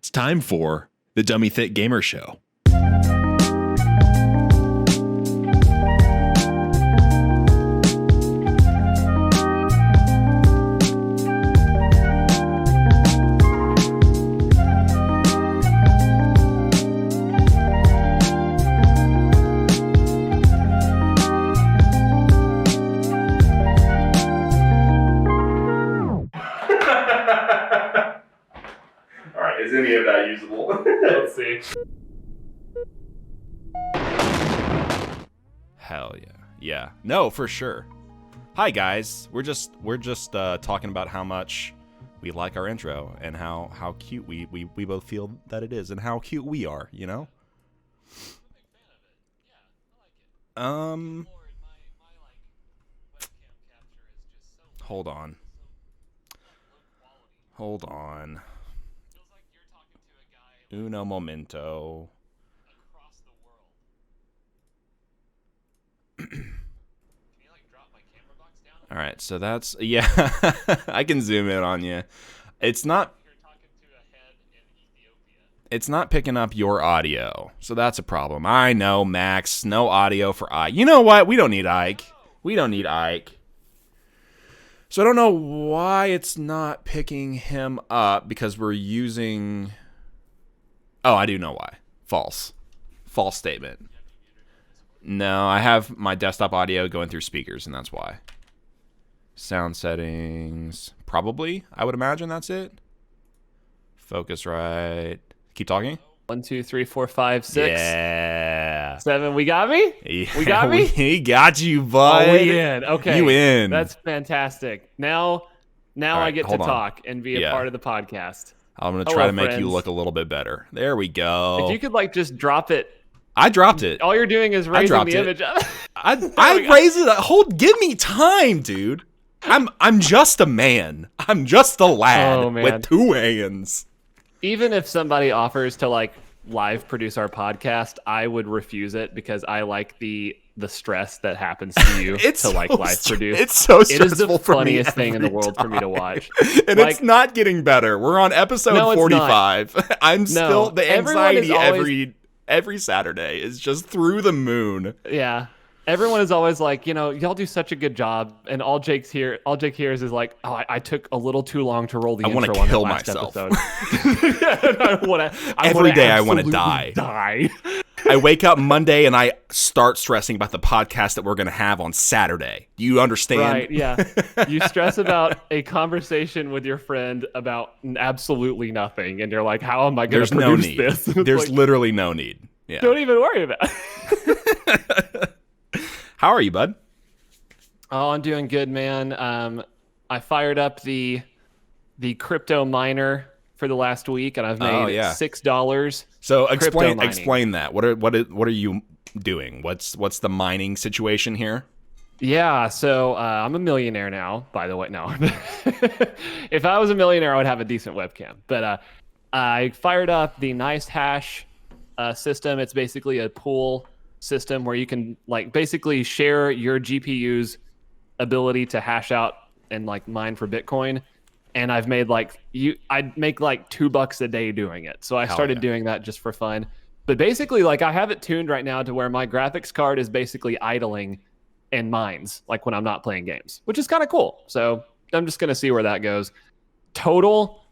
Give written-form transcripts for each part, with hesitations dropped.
It's time for the Dummy Thick Gamer Show. Is any of that usable? Let's see. Hell yeah. Yeah. No, for sure. Hi guys. We're just talking about how much we like our intro and how cute we both feel that it is and how cute we are, you know? Hold on. Uno momento. Across the world. Can you drop my camera box down? All right, so that's I can zoom in on you. It's not. You're talking to a head in Ethiopia. It's not picking up your audio, so that's a problem. I know, Max. No audio for Ike. You know what? We don't need Ike. So I don't know why it's not picking him up because we're using. Oh, I do know why. False statement. No, I have my desktop audio going through speakers, and that's why. Sound settings. Probably. I would imagine that's it. Focus right. Keep talking. 1, 2, 3, 4, 5, 6. Yeah. 7. We got me? Yeah, we got me? We got you, bud. Oh, we in. Okay. You in. That's fantastic. Now right, I get to hold on. talk and be a part of the podcast. I'm going to try to make friends. you look a little bit better. There we go. If you could just drop it. I dropped it. All you're doing is raising the image up. I raise it. Give me time, dude. I'm just a man. I'm just a lad with two hands. Even if somebody offers to live produce our podcast, I would refuse it because I like the stress that happens to you to live produce. It's so stressful. It is the funniest thing in the world for me to watch. And it's not getting better. We're on episode 45. I'm still the anxiety every Saturday is just through the moon. Yeah. Everyone is always like, y'all do such a good job, and all Jake hears is like, oh, I took a little too long to roll the intro on the last episode. Every day I want to die. I wake up Monday and I start stressing about the podcast that we're going to have on Saturday. Do you understand? Right, yeah. You stress about a conversation with your friend about absolutely nothing, and you're like, how am I going to produce this? There's literally no need. Yeah. Don't even worry about it. How are you, bud? Oh, I'm doing good, man. I fired up the crypto miner for the last week, and I've made $6. So explain that. What are you doing? What's the mining situation here? Yeah, so I'm a millionaire now. By the way, no. If I was a millionaire, I would have a decent webcam. But I fired up the Nice Hash system. It's basically a pool system where you can basically share your GPU's ability to hash out and mine for Bitcoin. And I've made I'd make $2 a day doing it. So I started doing that just for fun. But basically I have it tuned right now to where my graphics card is basically idling and mines when I'm not playing games, which is kind of cool. So I'm just going to see where that goes. Total,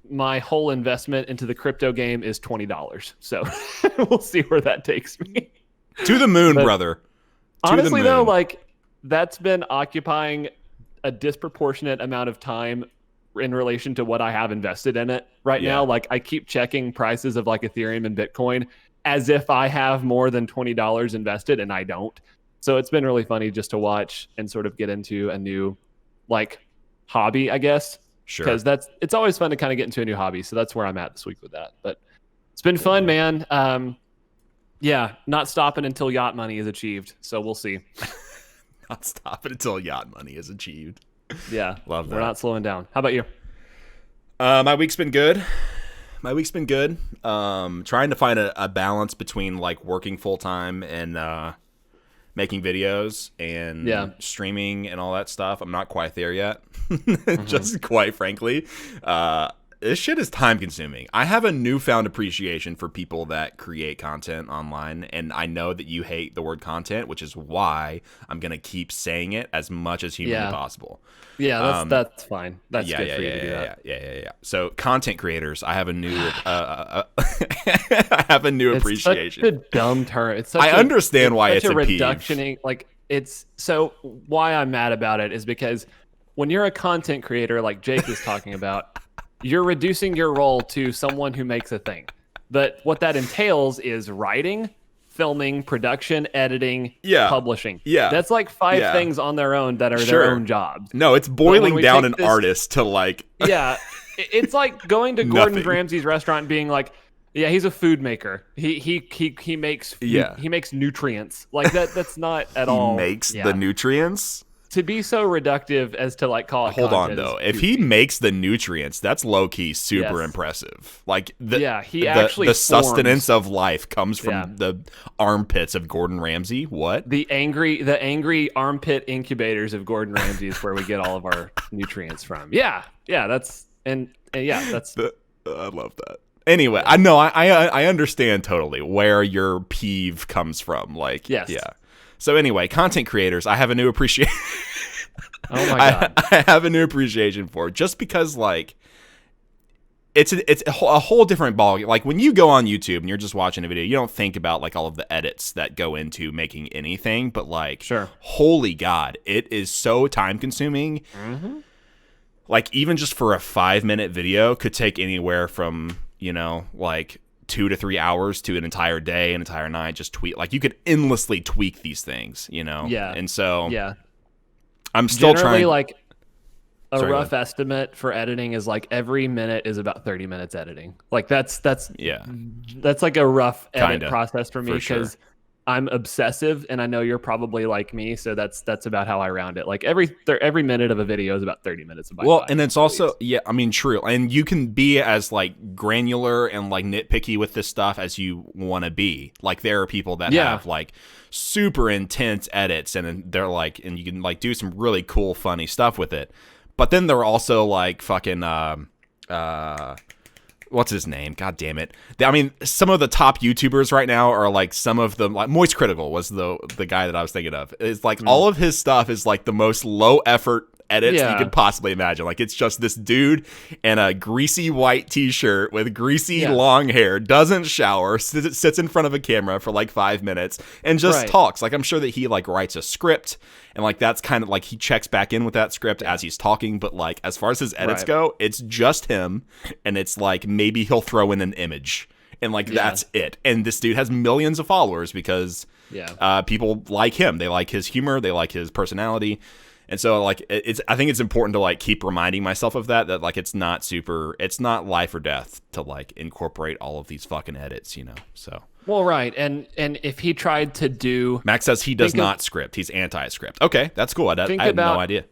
my whole investment into the crypto game is $20. So we'll see where that takes me. To the moon, brother. Honestly, though, that's been occupying a disproportionate amount of time in relation to what I have invested in it right now. I keep checking prices of Ethereum and Bitcoin as if I have more than $20 invested, and I don't. So it's been really funny just to watch and sort of get into a new hobby, I guess. Sure. Because it's always fun to kind of get into a new hobby. So that's where I'm at this week with that. But it's been fun, man. Not stopping until yacht money is achieved. So we'll see. Not stopping until yacht money is achieved. Yeah. Love that. We're not slowing down. How about you? My week's been good. Trying to find a balance between working full time and making videos and streaming and all that stuff. I'm not quite there yet. Just quite frankly. this shit is time consuming. I have a newfound appreciation for people that create content online, and I know that you hate the word content, which is why I'm gonna keep saying it as much as humanly possible. Yeah, that's fine. That's good for you to do that. Yeah. So content creators, I have a new I have a new appreciation. It's such a dumb term. I understand why it's a reductioning. Like it's so why I'm mad about it is because when you're a content creator like Jake is talking about, you're reducing your role to someone who makes a thing. But what that entails is writing, filming, production, editing, publishing. Yeah. That's like 5 things on their own that are their own jobs. No, it's boiling down an artist to like... Yeah. It's like going to Gordon Ramsay's restaurant and being like, yeah, he's a food maker. He makes food, he makes nutrients. Like that's not at all. He makes the nutrients? To be so reductive as to like call it. Hold on though. If he makes the nutrients, that's low key super impressive. Like the sustenance of life comes from the armpits of Gordon Ramsay. What? The angry armpit incubators of Gordon Ramsay is where we get all of our nutrients from. Yeah, that's that's. I love that. Anyway, I know I understand totally where your peeve comes from. Like, yeah. So anyway, content creators, I have a new appreciation. Oh my god, I have a new appreciation for just because like it's a whole different ball. Like when you go on YouTube and you're just watching a video, you don't think about like all of the edits that go into making anything. But like, holy god, it is so time consuming. Mm-hmm. Like even just for a 5-minute video could take anywhere from like 2 to 3 hours to an entire day, an entire night. Just tweak. Like you could endlessly tweak these things, Yeah. And so I'm still generally trying. Like a rough estimate for editing is like every minute is about 30 minutes editing. Like that's like a rough edit process for me because I'm obsessive, and I know you're probably like me, so that's about how I round it. Like every minute of a video is about 30 minutes of my time, and it's also true. And you can be as like granular and like nitpicky with this stuff as you want to be. Like there are people that have like super intense edits, and they're like, and you can like do some really cool, funny stuff with it. But then there are also like fucking what's his name? God damn it. I mean, some of the top YouTubers right now are like some of them, like Moist Critical was the guy that I was thinking of. It's like all of his stuff is like the most low effort edits you could possibly imagine. Like it's just this dude in a greasy white t-shirt with greasy long hair, doesn't shower, sits in front of a camera for like 5 minutes and just talks. Like I'm sure that he like writes a script and like that's kind of like he checks back in with that script as he's talking, but like as far as his edits go, it's just him, and it's like maybe he'll throw in an image and like that's it. And this dude has millions of followers because people like him. They like his humor, they like his personality. And so like I think it's important to like keep reminding myself of that like it's not life or death to like incorporate all of these fucking edits, So well, right. And if he tried to do Max says he does not script. He's anti-script. Okay, that's cool. I had no idea.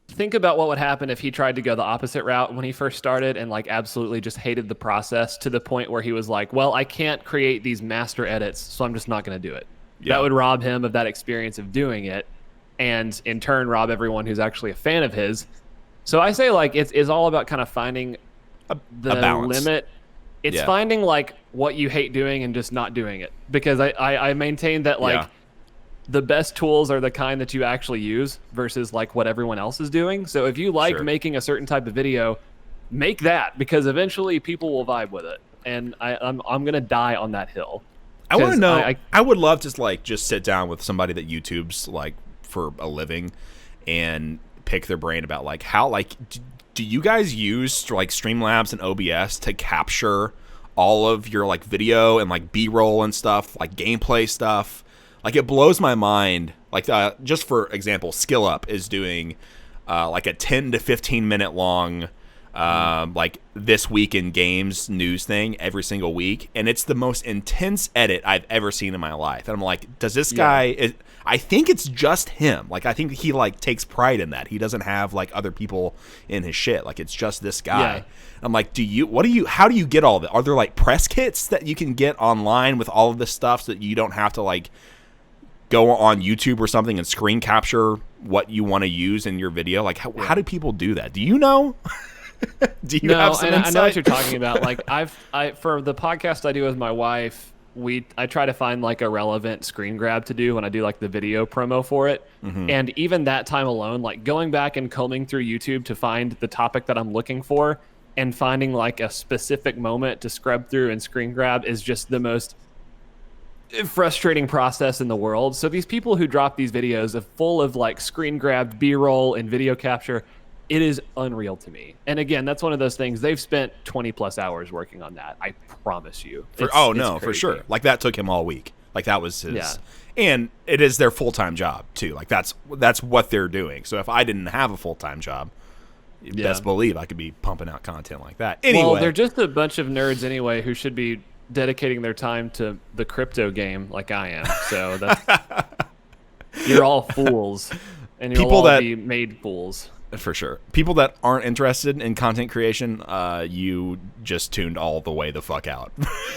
Think about what would happen if he tried to go the opposite route when he first started and like absolutely just hated the process to the point where he was like, well, I can't create these master edits, so I'm just not going to do it. Yeah. That would rob him of that experience of doing it, and in turn rob everyone who's actually a fan of his. So I say like it's all about kind of finding the limit. It's finding like what you hate doing and just not doing it, because I maintain that like the best tools are the kind that you actually use versus like what everyone else is doing. So if you like making a certain type of video, make that, because eventually people will vibe with it. And I'm gonna die on that hill. I want to know. I would love to just sit down with somebody that YouTube's like for a living and pick their brain about like how like do you guys use like Streamlabs and OBS to capture all of your like video and like B-roll and stuff, like gameplay stuff? Like it blows my mind. Like just for example, Skill Up is doing like a 10 to 15 minute long like this week in games news thing every single week, and it's the most intense edit I've ever seen in my life. And I'm like, does this guy I think it's just him. Like I think he like takes pride in that. He doesn't have like other people in his shit. Like it's just this guy. I'm like, how do you get all of it? Are there like press kits that you can get online with all of this stuff so that you don't have to like go on YouTube or something and screen capture what you want to use in your video? Like how do people do that? Do you know? Do you have some insight? I know what you're talking about. Like I for the podcast I do with my wife, I try to find like a relevant screen grab to do when I do like the video promo for it. And even that time alone, like going back and combing through YouTube to find the topic that I'm looking for and finding like a specific moment to scrub through and screen grab is just the most frustrating process in the world. So these people who drop these videos of full of like screen grabbed B-roll and video capture, it is unreal to me. And again, that's one of those things. They've spent 20 plus hours working on that. I promise you. For sure. Like that took him all week. Like that was his, and it is their full-time job too. Like that's what they're doing. So if I didn't have a full-time job, best believe I could be pumping out content like that. Anyway, well, they're just a bunch of nerds anyway who should be dedicating their time to the crypto game like I am. So that's you're all fools, and you'll all be made fools. For sure. People that aren't interested in content creation, you just tuned all the way the fuck out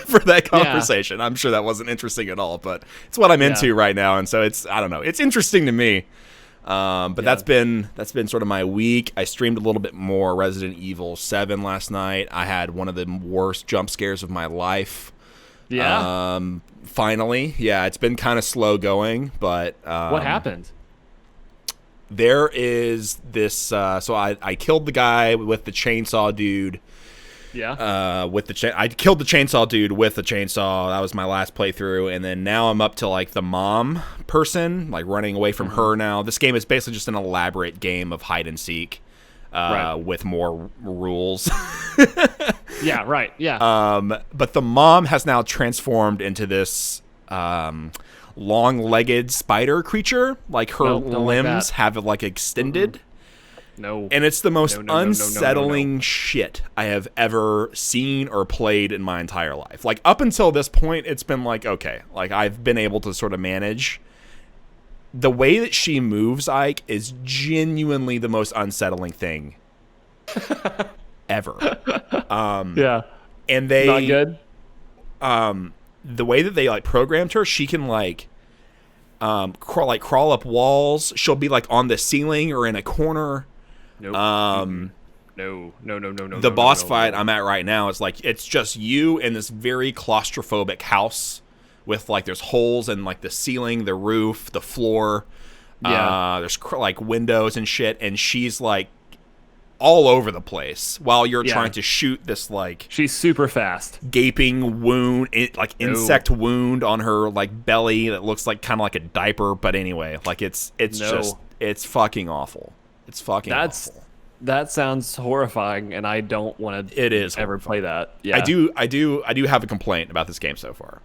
for that conversation. I'm sure that wasn't interesting at all, but it's what I'm into right now, and so it's, I don't know, it's interesting to me. But that's been sort of my week. I streamed a little bit more Resident Evil 7 last night. I had one of the worst jump scares of my life. Yeah. Finally. Yeah, it's been kind of slow going, but what happened? There is this so I killed the guy with the chainsaw dude. Yeah. I killed the chainsaw dude with the chainsaw. That was my last playthrough, and then now I'm up to like the mom person, like running away from her now. This game is basically just an elaborate game of hide and seek, with more rules. Yeah. Right. Yeah. But the mom has now transformed into this long-legged spider creature. Like her limbs have like extended. No. And it's the most unsettling shit I have ever seen or played in my entire life. Like up until this point, it's been like, okay, like I've been able to sort of manage. The way that she moves, Ike, is genuinely the most unsettling thing ever. Yeah. And they not good. The way that they like programmed her, she can like crawl up walls. She'll be like on the ceiling or in a corner. Nope. No. The boss fight I'm at right now is like it's just you in this very claustrophobic house with like there's holes in like the ceiling, the roof, the floor. Yeah. There's like windows and shit, and she's like all over the place while you're trying to shoot this like she's super fast gaping wound, insect wound on her like belly that looks like kind of like a diaper. But anyway, like it's just it's fucking awful. It's fucking awful. That sounds horrifying, and I don't want to. It is ever horrifying. Play that. Yeah, I do have a complaint about this game so far.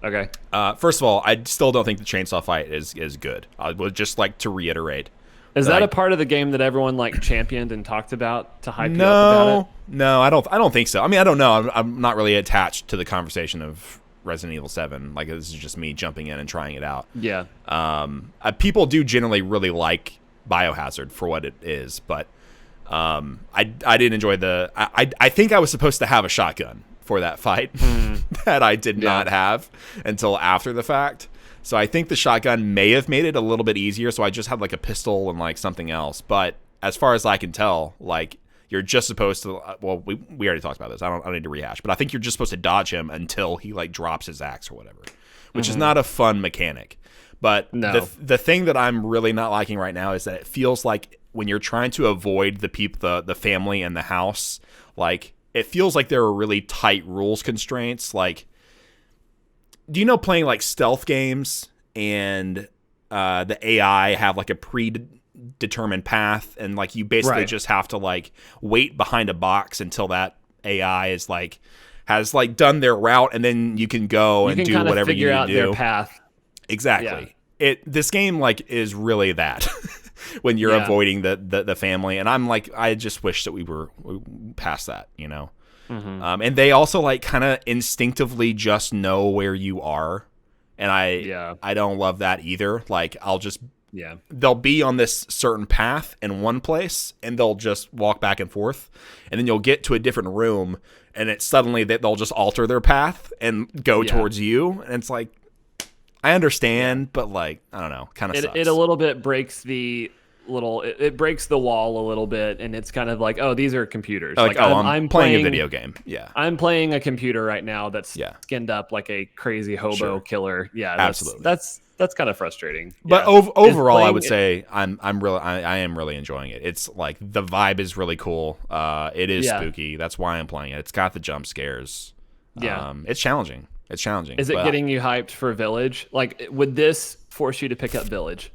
Okay. First of all, I still don't think the chainsaw fight is good. I would just like to reiterate. Is that a part of the game that everyone like championed and talked about to hype you up about it? No, I don't think so. I mean, I don't know. I'm not really attached to the conversation of Resident Evil 7. Like this is just me jumping in and trying it out. Yeah. People do generally really like Biohazard for what it is, but I didn't enjoy the. I think I was supposed to have a shotgun for that fight that I did not have until after the fact. So I think the shotgun may have made it a little bit easier. So I just had like a pistol and like something else. But as far as I can tell, like you're just supposed to. Well, we already talked about this. I don't need to rehash. But I think you're just supposed to dodge him until he like drops his axe or whatever, which is not a fun mechanic. But the thing that I'm really not liking right now is that it feels like when you're trying to avoid the family and the house, like it feels like there are really tight rules constraints. Like, do you know playing like stealth games and the AI have like a predetermined path, and like you basically just have to like wait behind a box until that AI is like has like done their route, and then you can go and do whatever you need to do. Figure out their path. Exactly. Yeah. This game like is really that when you're avoiding the family, and I'm like I just wish that we were past that, you know. And they also like kind of instinctively just know where you are, and I don't love that either. Like they'll be on this certain path in one place, and they'll just walk back and forth, and then you'll get to a different room, and it's suddenly that they'll just alter their path and go towards you, and it's like I understand, but like I don't know, kind of sucks. It a little bit breaks the little. It breaks the wall a little bit, and it's kind of like, oh, these are computers. Like, oh, I'm playing a video game. Yeah, I'm playing a computer right now that's skinned up like a crazy hobo killer. Yeah, absolutely. That's kind of frustrating. But overall, I would say I am really enjoying it. It's like the vibe is really cool. It is spooky. That's why I'm playing it. It's got the jump scares. Yeah, it's challenging. It's challenging. Is it getting you hyped for Village? Like, would this force you to pick up Village?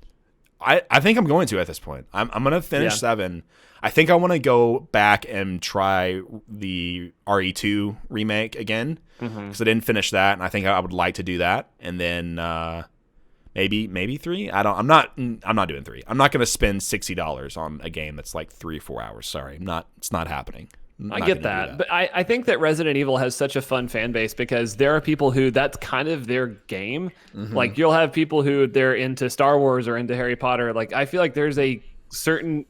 I think I'm going to at this point. I'm going to finish 7. I think I want to go back and try the RE2 remake again because I didn't finish that, and I think I would like to do that. And then maybe 3. I'm not doing 3. I'm not going to spend $60 on a game that's like 3-4 hours. Sorry, it's not happening. I get that. But I think that Resident Evil has such a fun fan base because there are people who that's kind of their game. Like, you'll have people who they're into Star Wars or into Harry Potter. Like, I feel like there's a certain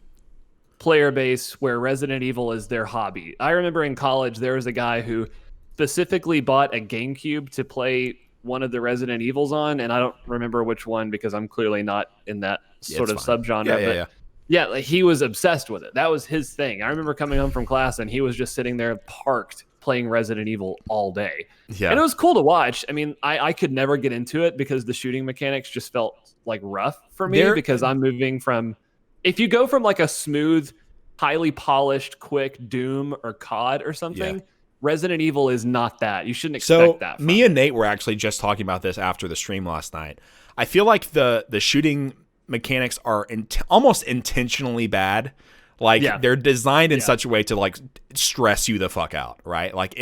player base where Resident Evil is their hobby. I remember in college there was a guy who specifically bought a GameCube to play one of the Resident Evils on, and I don't remember which one because I'm clearly not in that sort of subgenre. Yeah, like, he was obsessed with it. That was his thing. I remember coming home from class and he was just sitting there parked playing Resident Evil all day. Yeah. And it was cool to watch. I mean, I could never get into it because the shooting mechanics just felt like rough for me because I'm moving from... If you go from like a smooth, highly polished, quick Doom or COD or something, Resident Evil is not that. You shouldn't expect that. So me and Nate were actually just talking about this after the stream last night. I feel like the shooting mechanics are almost intentionally bad. Like they're designed in such a way to like stress you the fuck out, right? Like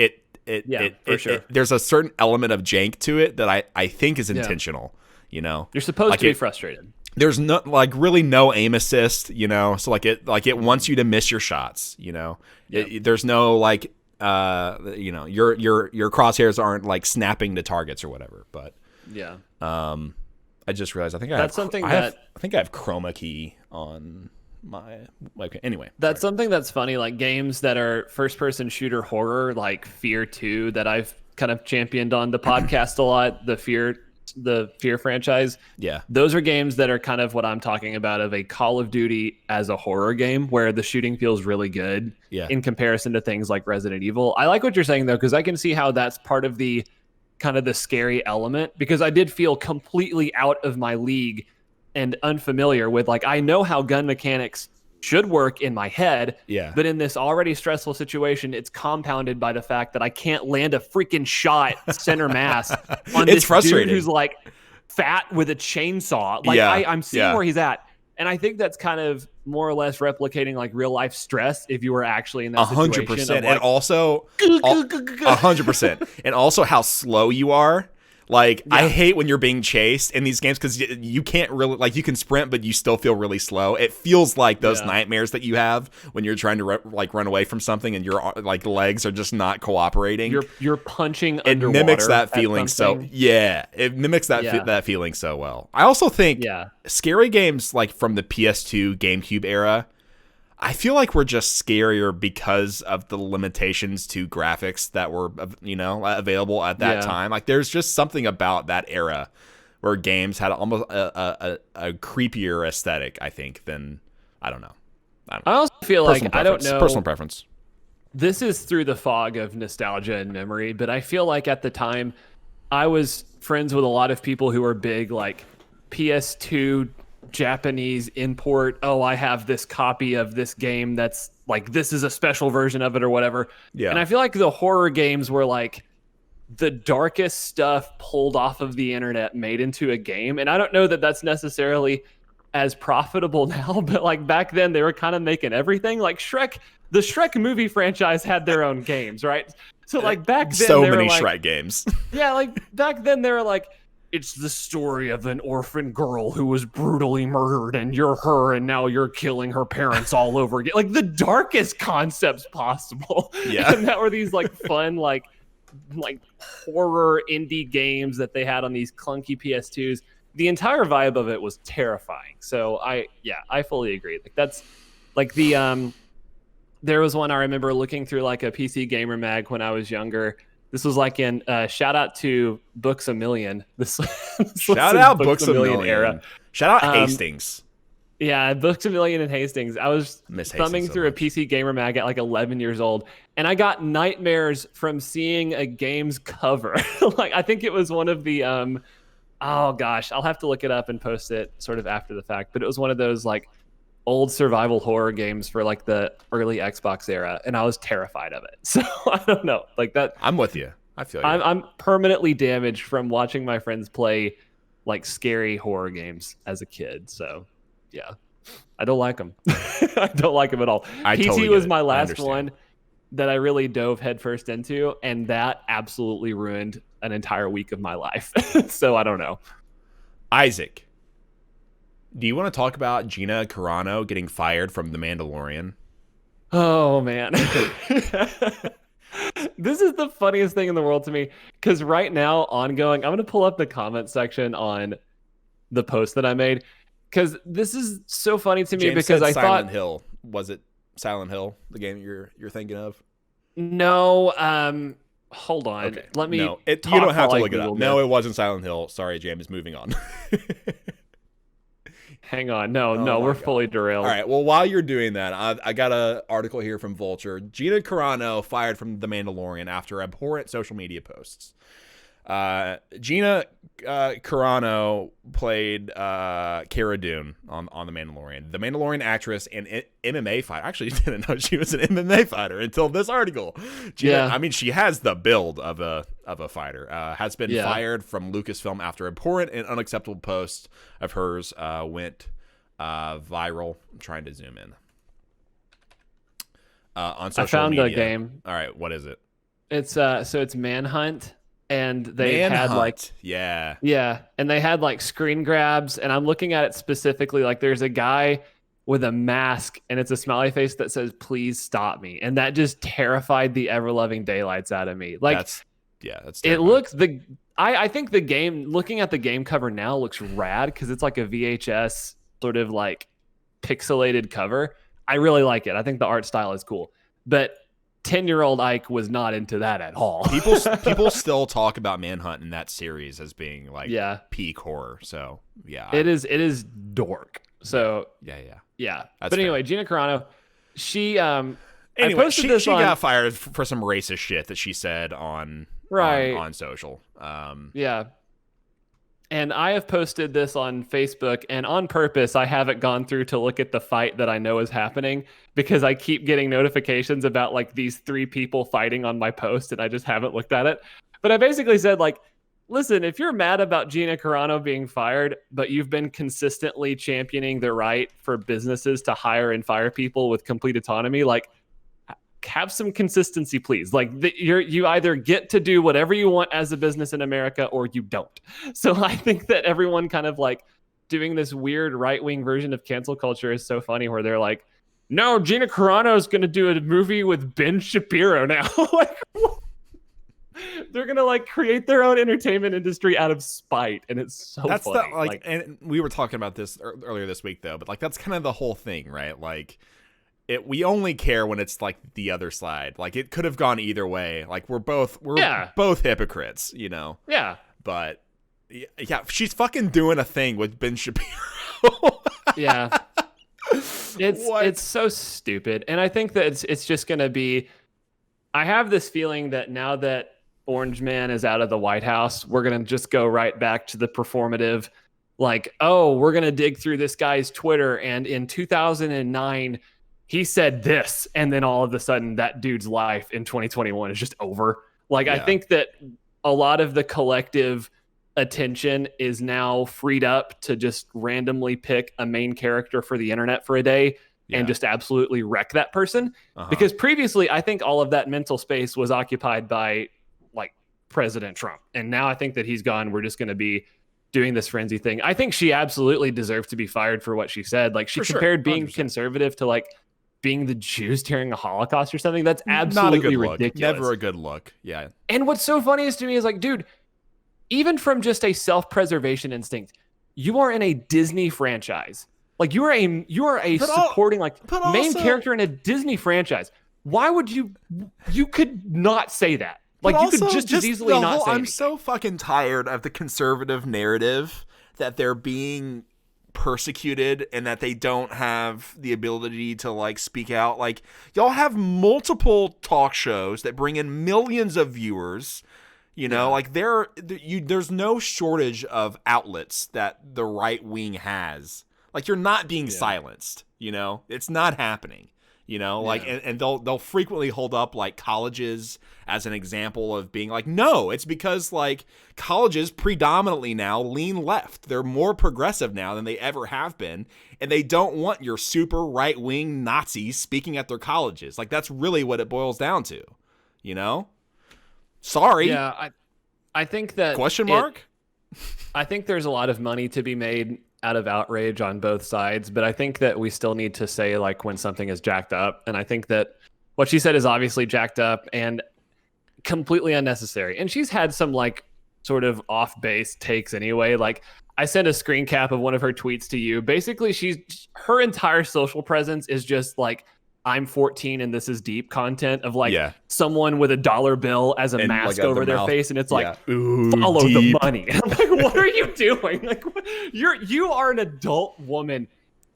there's a certain element of jank to it that I think is intentional, you know. You're supposed to be frustrated. There's no really no aim assist, you know. So it wants you to miss your shots, you know. There's no like you know, your crosshairs aren't like snapping to targets or whatever, but I just realized I think I have chroma key on my anyway. That's something that's funny, like games that are first person shooter horror like Fear 2 that I've kind of championed on the podcast a lot, the Fear franchise. Yeah. Those are games that are kind of what I'm talking about of a Call of Duty as a horror game where the shooting feels really good in comparison to things like Resident Evil. I like what you're saying though, because I can see how that's part of the kind of the scary element, because I did feel completely out of my league and unfamiliar with, like, I know how gun mechanics should work in my head, but in this already stressful situation, it's compounded by the fact that I can't land a freaking shot center mass on this dude who's like fat with a chainsaw. Like I'm seeing where he's at. And I think that's kind of more or less replicating like real life stress if you were actually in that situation. 100%. Like, and also 100%. And also how slow you are. Like, I hate when you're being chased in these games because you can't really, like, you can sprint, but you still feel really slow. It feels like those nightmares that you have when you're trying to run away from something and your like legs are just not cooperating. You're punching it underwater. It mimics that feeling it mimics that feeling so well. I also think scary games like from the PS2 GameCube era, I feel like we're just scarier because of the limitations to graphics that were, you know, available at that time. Like, there's just something about that era where games had almost a creepier aesthetic, I think, than, I don't know. I also feel like, I don't know. Personal preference. This is through the fog of nostalgia and memory, but I feel like at the time, I was friends with a lot of people who were big, like, PS2 Japanese import. Oh, I have this copy of this game that's like, this is a special version of it or whatever. Yeah. And I feel like the horror games were like the darkest stuff pulled off of the internet made into a game. And I don't know that that's necessarily as profitable now, but like back then they were kind of making everything. Like the Shrek movie franchise had their own games, right? So like back then so many Shrek games. Yeah, like back then they were like, it's the story of an orphan girl who was brutally murdered and you're her and now you're killing her parents all over again. Like the darkest concepts possible. Yeah. And that were these like fun, like horror indie games that they had on these clunky PS2s. The entire vibe of it was terrifying. So I fully agree. Like that's like the, there was one I remember looking through like a PC Gamer mag when I was younger. This was like in shout out to Books A Million. This shout out Books A Million era. Shout out Hastings. Yeah, Books A Million in Hastings. I was Miss Hastings thumbing so through a much. PC Gamer mag at like 11 years old, and I got nightmares from seeing a game's cover. Like I think it was one of the oh gosh, I'll have to look it up and post it sort of after the fact, but it was one of those like old survival horror games for like the early Xbox era, and I was terrified of it. So I don't know, like that. I'm with you. I feel you. I'm permanently damaged from watching my friends play like scary horror games as a kid. So yeah, I don't like them. I don't like them at all. I PT totally was get it. my I last understand. one that I really dove headfirst into, and that absolutely ruined an entire week of my life. So I don't know. Isaac, do you want to talk about Gina Carano getting fired from The Mandalorian? Oh man. This is the funniest thing in the world to me because right now, ongoing, I'm going to pull up the comment section on the post that I made because this is so funny to me James because said I Silent thought, Hill. Was it Silent Hill, the game you're thinking of? no, hold on. Okay. Let me. No, you talk don't have while to I look it up. Google No, this. it wasn't Silent Hill. Sorry, James. Moving on. Hang on. No, Oh no, my we're God. fully derailed. All right. Well, while you're doing that, I got an article here from Vulture. Gina Carano fired from The Mandalorian after abhorrent social media posts. Gina Carano played Cara Dune on The Mandalorian. The Mandalorian actress and MMA fighter. I actually didn't know she was an MMA fighter until this article. Gina, Yeah. I mean, she has the build of a fighter. Has been Yeah. fired from Lucasfilm after abhorrent and unacceptable posts of hers went viral. I'm trying to zoom in. On social I found media. a game. All right, what is it? It's so it's Manhunt, and they had Manhunt. like yeah. and they had like screen grabs, and I'm looking at it specifically. Like there's a guy with a mask, and it's a smiley face that says "Please stop me," and that just terrified the ever loving daylights out of me. Like that's it terrifying. looks I think the game, looking at the game cover now, looks rad because it's like a VHS sort of like pixelated cover. I really like it. I think the art style is cool, but 10-year-old Ike was not into that at all. people still talk about Manhunt in that series as being like Yeah. peak horror. So yeah, It is dork. So yeah. But That's anyway, Gina Carano, she I Anyway, posted she this on got fired for some racist shit that she said on social. Yeah. And I have posted this on Facebook, and on purpose, I haven't gone through to look at the fight that I know is happening because I keep getting notifications about like these 3 people fighting on my post, and I just haven't looked at it. But I basically said, like, listen, if you're mad about Gina Carano being fired, but you've been consistently championing the right for businesses to hire and fire people with complete autonomy, like, have some consistency, please. Like you either get to do whatever you want as a business in America or you don't. So I think that everyone kind of like doing this weird right-wing version of cancel culture is so funny where they're like, no, Gina Carano is going to do a movie with Ben Shapiro now. Like, they're going to like create their own entertainment industry out of spite. And it's so that's funny. and we were talking about this earlier this week though, but like that's kind of the whole thing, right? Like we only care when it's like the other side. Like it could have gone either way. Like we're both hypocrites, you know. Yeah. But yeah, she's fucking doing a thing with Ben Shapiro. Yeah. It's so stupid. And I think that it's just going to be, I have this feeling that now that Orange Man is out of the White House, we're going to just go right back to the performative, like, oh, we're going to dig through this guy's Twitter, and in 2009 he said this, and then all of a sudden that dude's life in 2021 is just over. Like, I think that a lot of the collective attention is now freed up to just randomly pick a main character for the internet for a day and just absolutely wreck that person. Because previously, I think all of that mental space was occupied by like President Trump. And now I think that he's gone. We're just going to be doing this frenzy thing. I think she absolutely deserved to be fired for what she said. Like, she compared being 100%. Conservative to like being the Jews during a Holocaust or something. That's absolutely ridiculous. Never a good look. Yeah. And what's so funny is to me is like, dude, even from just a self-preservation instinct, you are in a Disney franchise. Like you are a supporting main character in a Disney franchise. Why would you could not say that? Like you could just as easily not say I'm anything. so fucking tired of the conservative narrative that they're being persecuted and that they don't have the ability to like speak out. Like, y'all have multiple talk shows that bring in millions of viewers. You know, like there's no shortage of outlets that the right wing has. Like, you're not being silenced. You know, it's not happening. You know, like, and they'll frequently hold up like colleges as an example of being like, no, it's because like colleges predominantly now lean left. They're more progressive now than they ever have been. And they don't want your super right wing Nazis speaking at their colleges. Like, that's really what it boils down to, you know? Sorry. Yeah. I think that question mark. I think there's a lot of money to be made out of outrage on both sides, but I think that we still need to say like when something is jacked up, and I think that what she said is obviously jacked up and completely unnecessary. And she's had some like sort of off base takes anyway. Like, I sent a screen cap of one of her tweets to you. Basically, her entire social presence is just like, I'm 14 and this is deep content of like someone with a dollar bill as a mask over their face, and it's like, follow the money. And I'm like, what are you doing? Like, you are an adult woman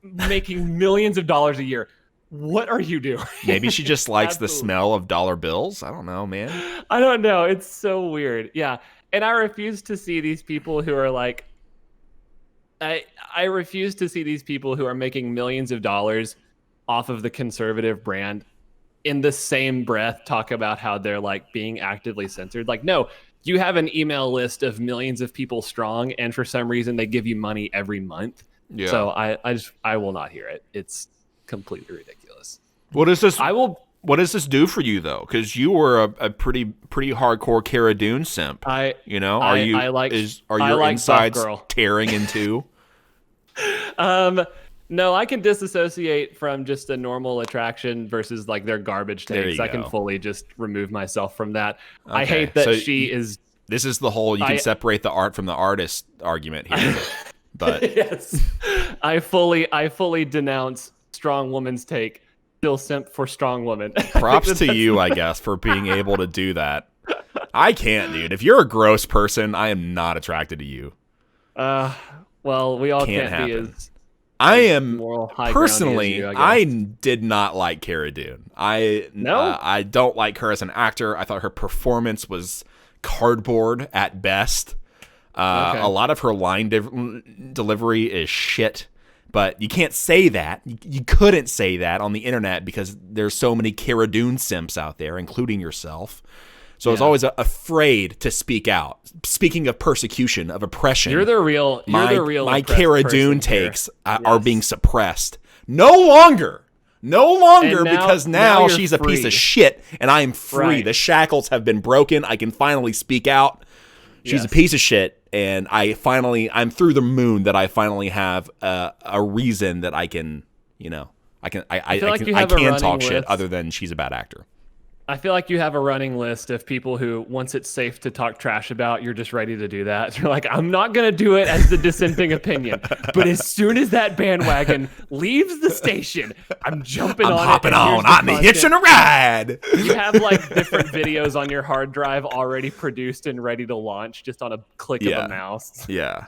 making millions of dollars a year. What are you doing? Maybe she just likes the smell of dollar bills. I don't know, man. I don't know. It's so weird. Yeah. And I refuse to see these people who are like, I refuse to see these people who are making millions of dollars off of the conservative brand in the same breath talk about how they're like being actively censored. Like, no, you have an email list of millions of people strong, and for some reason they give you money every month. Yeah. So I will not hear it. It's completely ridiculous. What does this do for you though? Because you were a pretty hardcore Cara Dune simp. Are your insides tearing in two? No, I can disassociate from just a normal attraction versus like their garbage takes. I can fully just remove myself from that. Okay. I hate that This is the whole you can separate the art from the artist argument here. But yes, I fully denounce strong woman's take. Still simp for strong woman. Props to you, I guess, for being able to do that. I can't, dude. If you're a gross person, I am not attracted to you. Well, we all can't be as I am personally. I did not like Cara Dune. I don't like her as an actor. I thought her performance was cardboard at best. A lot of her line delivery is shit. But you can't say that. You couldn't say that on the internet because there's so many Cara Dune simps out there, including yourself. So I was always afraid to speak out. Speaking of persecution, of oppression, you're the real. My Cara Dune takes are being suppressed. No longer, because now she's free. A piece of shit, and I am free. Right. The shackles have been broken. I can finally speak out. She's a piece of shit, and I'm through the moon that I finally have a reason that I can, I can talk shit other than she's a bad actor. I feel like you have a running list of people who, once it's safe to talk trash about, you're just ready to do that. You're like, I'm not going to do it as the dissenting opinion. But as soon as that bandwagon leaves the station, I'm jumping on it. I'm hopping on. I'm hitching a ride. You have like different videos on your hard drive already produced and ready to launch just on a click of a mouse. Yeah.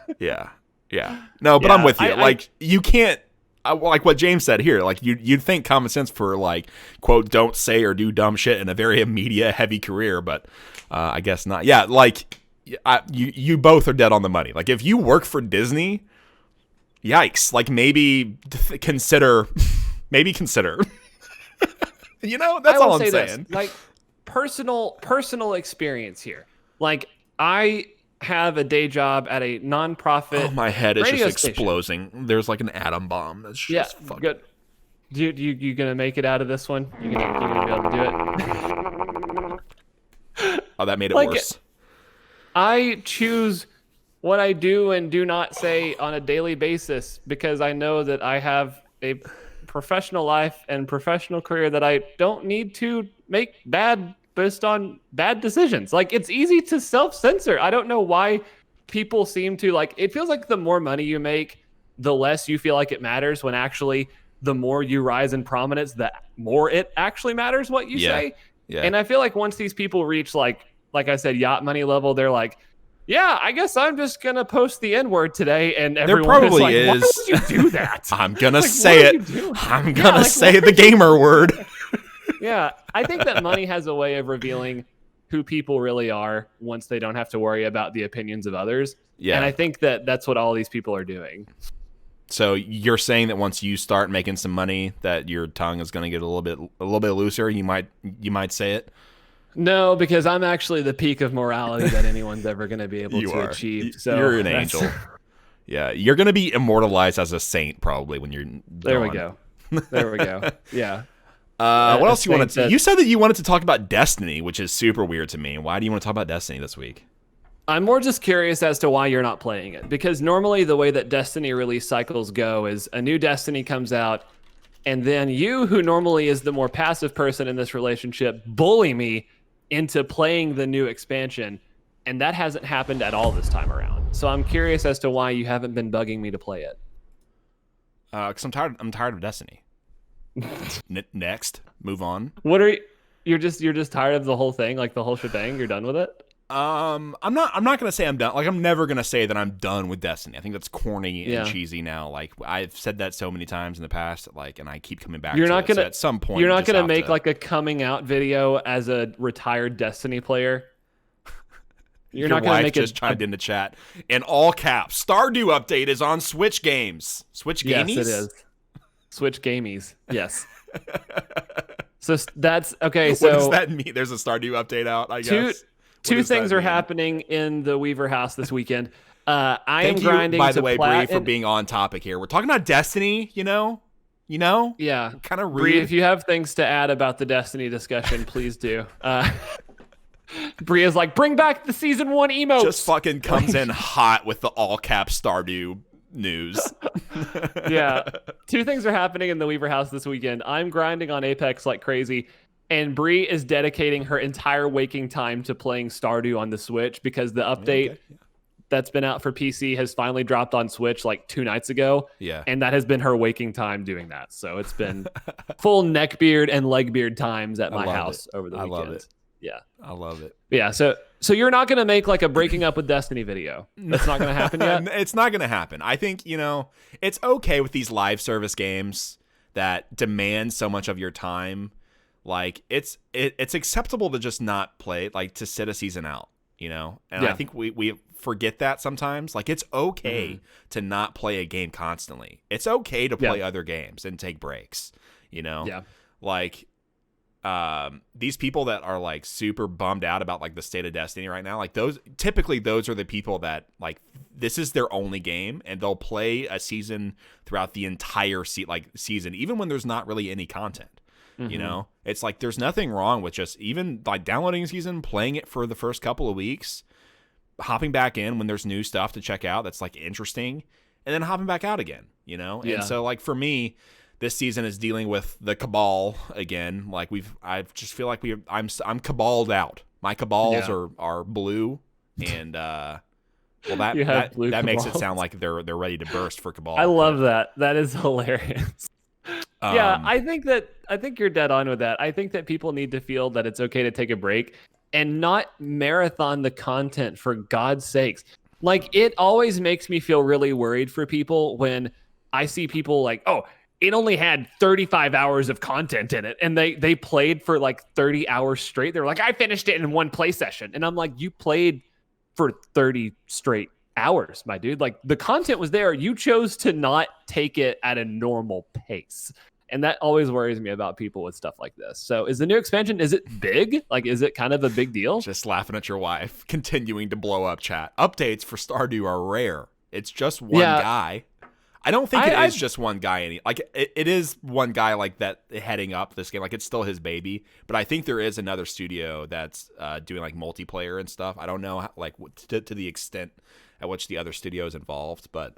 No, but I'm with you. You can't. Like what James said here, like you'd think common sense for like, quote, don't say or do dumb shit in a very media heavy career, but I guess not. Yeah, like you both are dead on the money. Like if you work for Disney, yikes! Like maybe consider. That's all I'm saying. Like personal experience here. Like I have a day job at a nonprofit. Oh, my head is just station. Exploding. There's like an atom bomb. That's just fucking good. You gonna make it out of this one? You gonna be able to do it? Oh, that made it worse. I choose what I do and do not say on a daily basis because I know that I have a professional life and professional career that I don't need to make based on bad decisions. Like, it's easy to self-censor. I don't know why people seem to like, it feels like the more money you make, the less you feel like it matters, when actually the more you rise in prominence, the more it actually matters what you say. Yeah. And I feel like once these people reach like I said, yacht money level, they're like, yeah, I guess I'm just gonna post the N-word today, and There everyone is probably like, is. why would you do that? I'm gonna Like, say what are it. you doing? I'm Yeah, gonna like, say what the gamer word. Yeah, I think that money has a way of revealing who people really are once they don't have to worry about the opinions of others. Yeah. And I think that that's what all these people are doing. So you're saying that once you start making some money, that your tongue is going to get a little bit looser. You might say it. No, because I'm actually the peak of morality that anyone's ever going to be able to achieve. So you're an angel. Yeah, you're going to be immortalized as a saint probably when you're There we gone. go. There we go. Yeah. What else you wanted to? that- You said that you wanted to talk about Destiny, which is super weird to me. Why do you want to talk about Destiny this week? I'm more just curious as to why you're not playing it. Because normally the way that Destiny release cycles go is a new Destiny comes out, and then you, who normally is the more passive person in this relationship, bully me into playing the new expansion. And that hasn't happened at all this time around. So I'm curious as to why you haven't been bugging me to play it. Because I'm tired of Destiny. Next, move on. What are you? You're just tired of the whole thing, like the whole shebang. You're done with it. I'm not gonna say I'm done. Like I'm never gonna say that I'm done with Destiny. I think that's corny and cheesy now. Like I've said that so many times in the past. Like, and I keep coming back. You're to not it. gonna So at some point. You're you not just gonna have make to, like a coming out video as a retired Destiny player. You're Your not gonna wife make just chimed in the chat in all caps. Stardew update is on Switch games. Switch Yes, gamies. it is. Switch gamies. Yes. So that's okay. So what does that mean? There's a Stardew update out. I guess. Two does things that are mean? happening in the Weaver house this weekend. I Thank am you, grinding. by the to way, plat Bree, for being on topic here. We're talking about Destiny. You know. Yeah. Kind of rude. Bree, if you have things to add about the Destiny discussion, please do. Bree is like, bring back the season 1 emotes. Just fucking comes in hot with the all cap Stardew news. Yeah. Two things are happening in the Weaver house this weekend. I'm grinding on Apex like crazy, and Bree is dedicating her entire waking time to playing Stardew on the Switch because the update that's been out for PC has finally dropped on Switch like 2 nights ago. Yeah. And that has been her waking time doing that. So it's been full neckbeard and legbeard times at my house over the weekend. I love it. Yeah. I love it. Yeah. So you're not going to make like a breaking up with Destiny video. That's not going to happen yet. It's not going to happen. I think, it's okay with these live service games that demand so much of your time. Like it's acceptable to just not play, like to sit a season out, And I think we forget that sometimes. Like it's okay to not play a game constantly. It's okay to play other games and take breaks, Yeah. Like these people that are like super bummed out about like the state of Destiny right now, like those are the people that like this is their only game and they'll play a season throughout the entire season, even when there's not really any content. It's like there's nothing wrong with just even like downloading a season, playing it for the first couple of weeks, hopping back in when there's new stuff to check out that's like interesting, and then hopping back out again, And so like for me, this season is dealing with the cabal again. Like I just feel like I'm cabaled out. My cabals are blue, and that makes it sound like they're ready to burst for cabal. I love that. That is hilarious. Yeah, I think you're dead on with that. I think that people need to feel that it's okay to take a break and not marathon the content, for God's sakes. Like it always makes me feel really worried for people when I see people like, oh, it only had 35 hours of content in it, and they played for like 30 hours straight. They're like, I finished it in one play session. And I'm like, you played for 30 straight hours, my dude. Like the content was there. You chose to not take it at a normal pace. And that always worries me about people with stuff like this. So is the new expansion, is it big? Like, is it kind of a big deal? Just laughing at your wife, continuing to blow up chat. Updates for Stardew are rare. It's just one guy. I don't think it is just one guy. It is one guy like that heading up this game. Like it's still his baby, but I think there is another studio that's doing like multiplayer and stuff. I don't know like to the extent at which the other studio is involved, but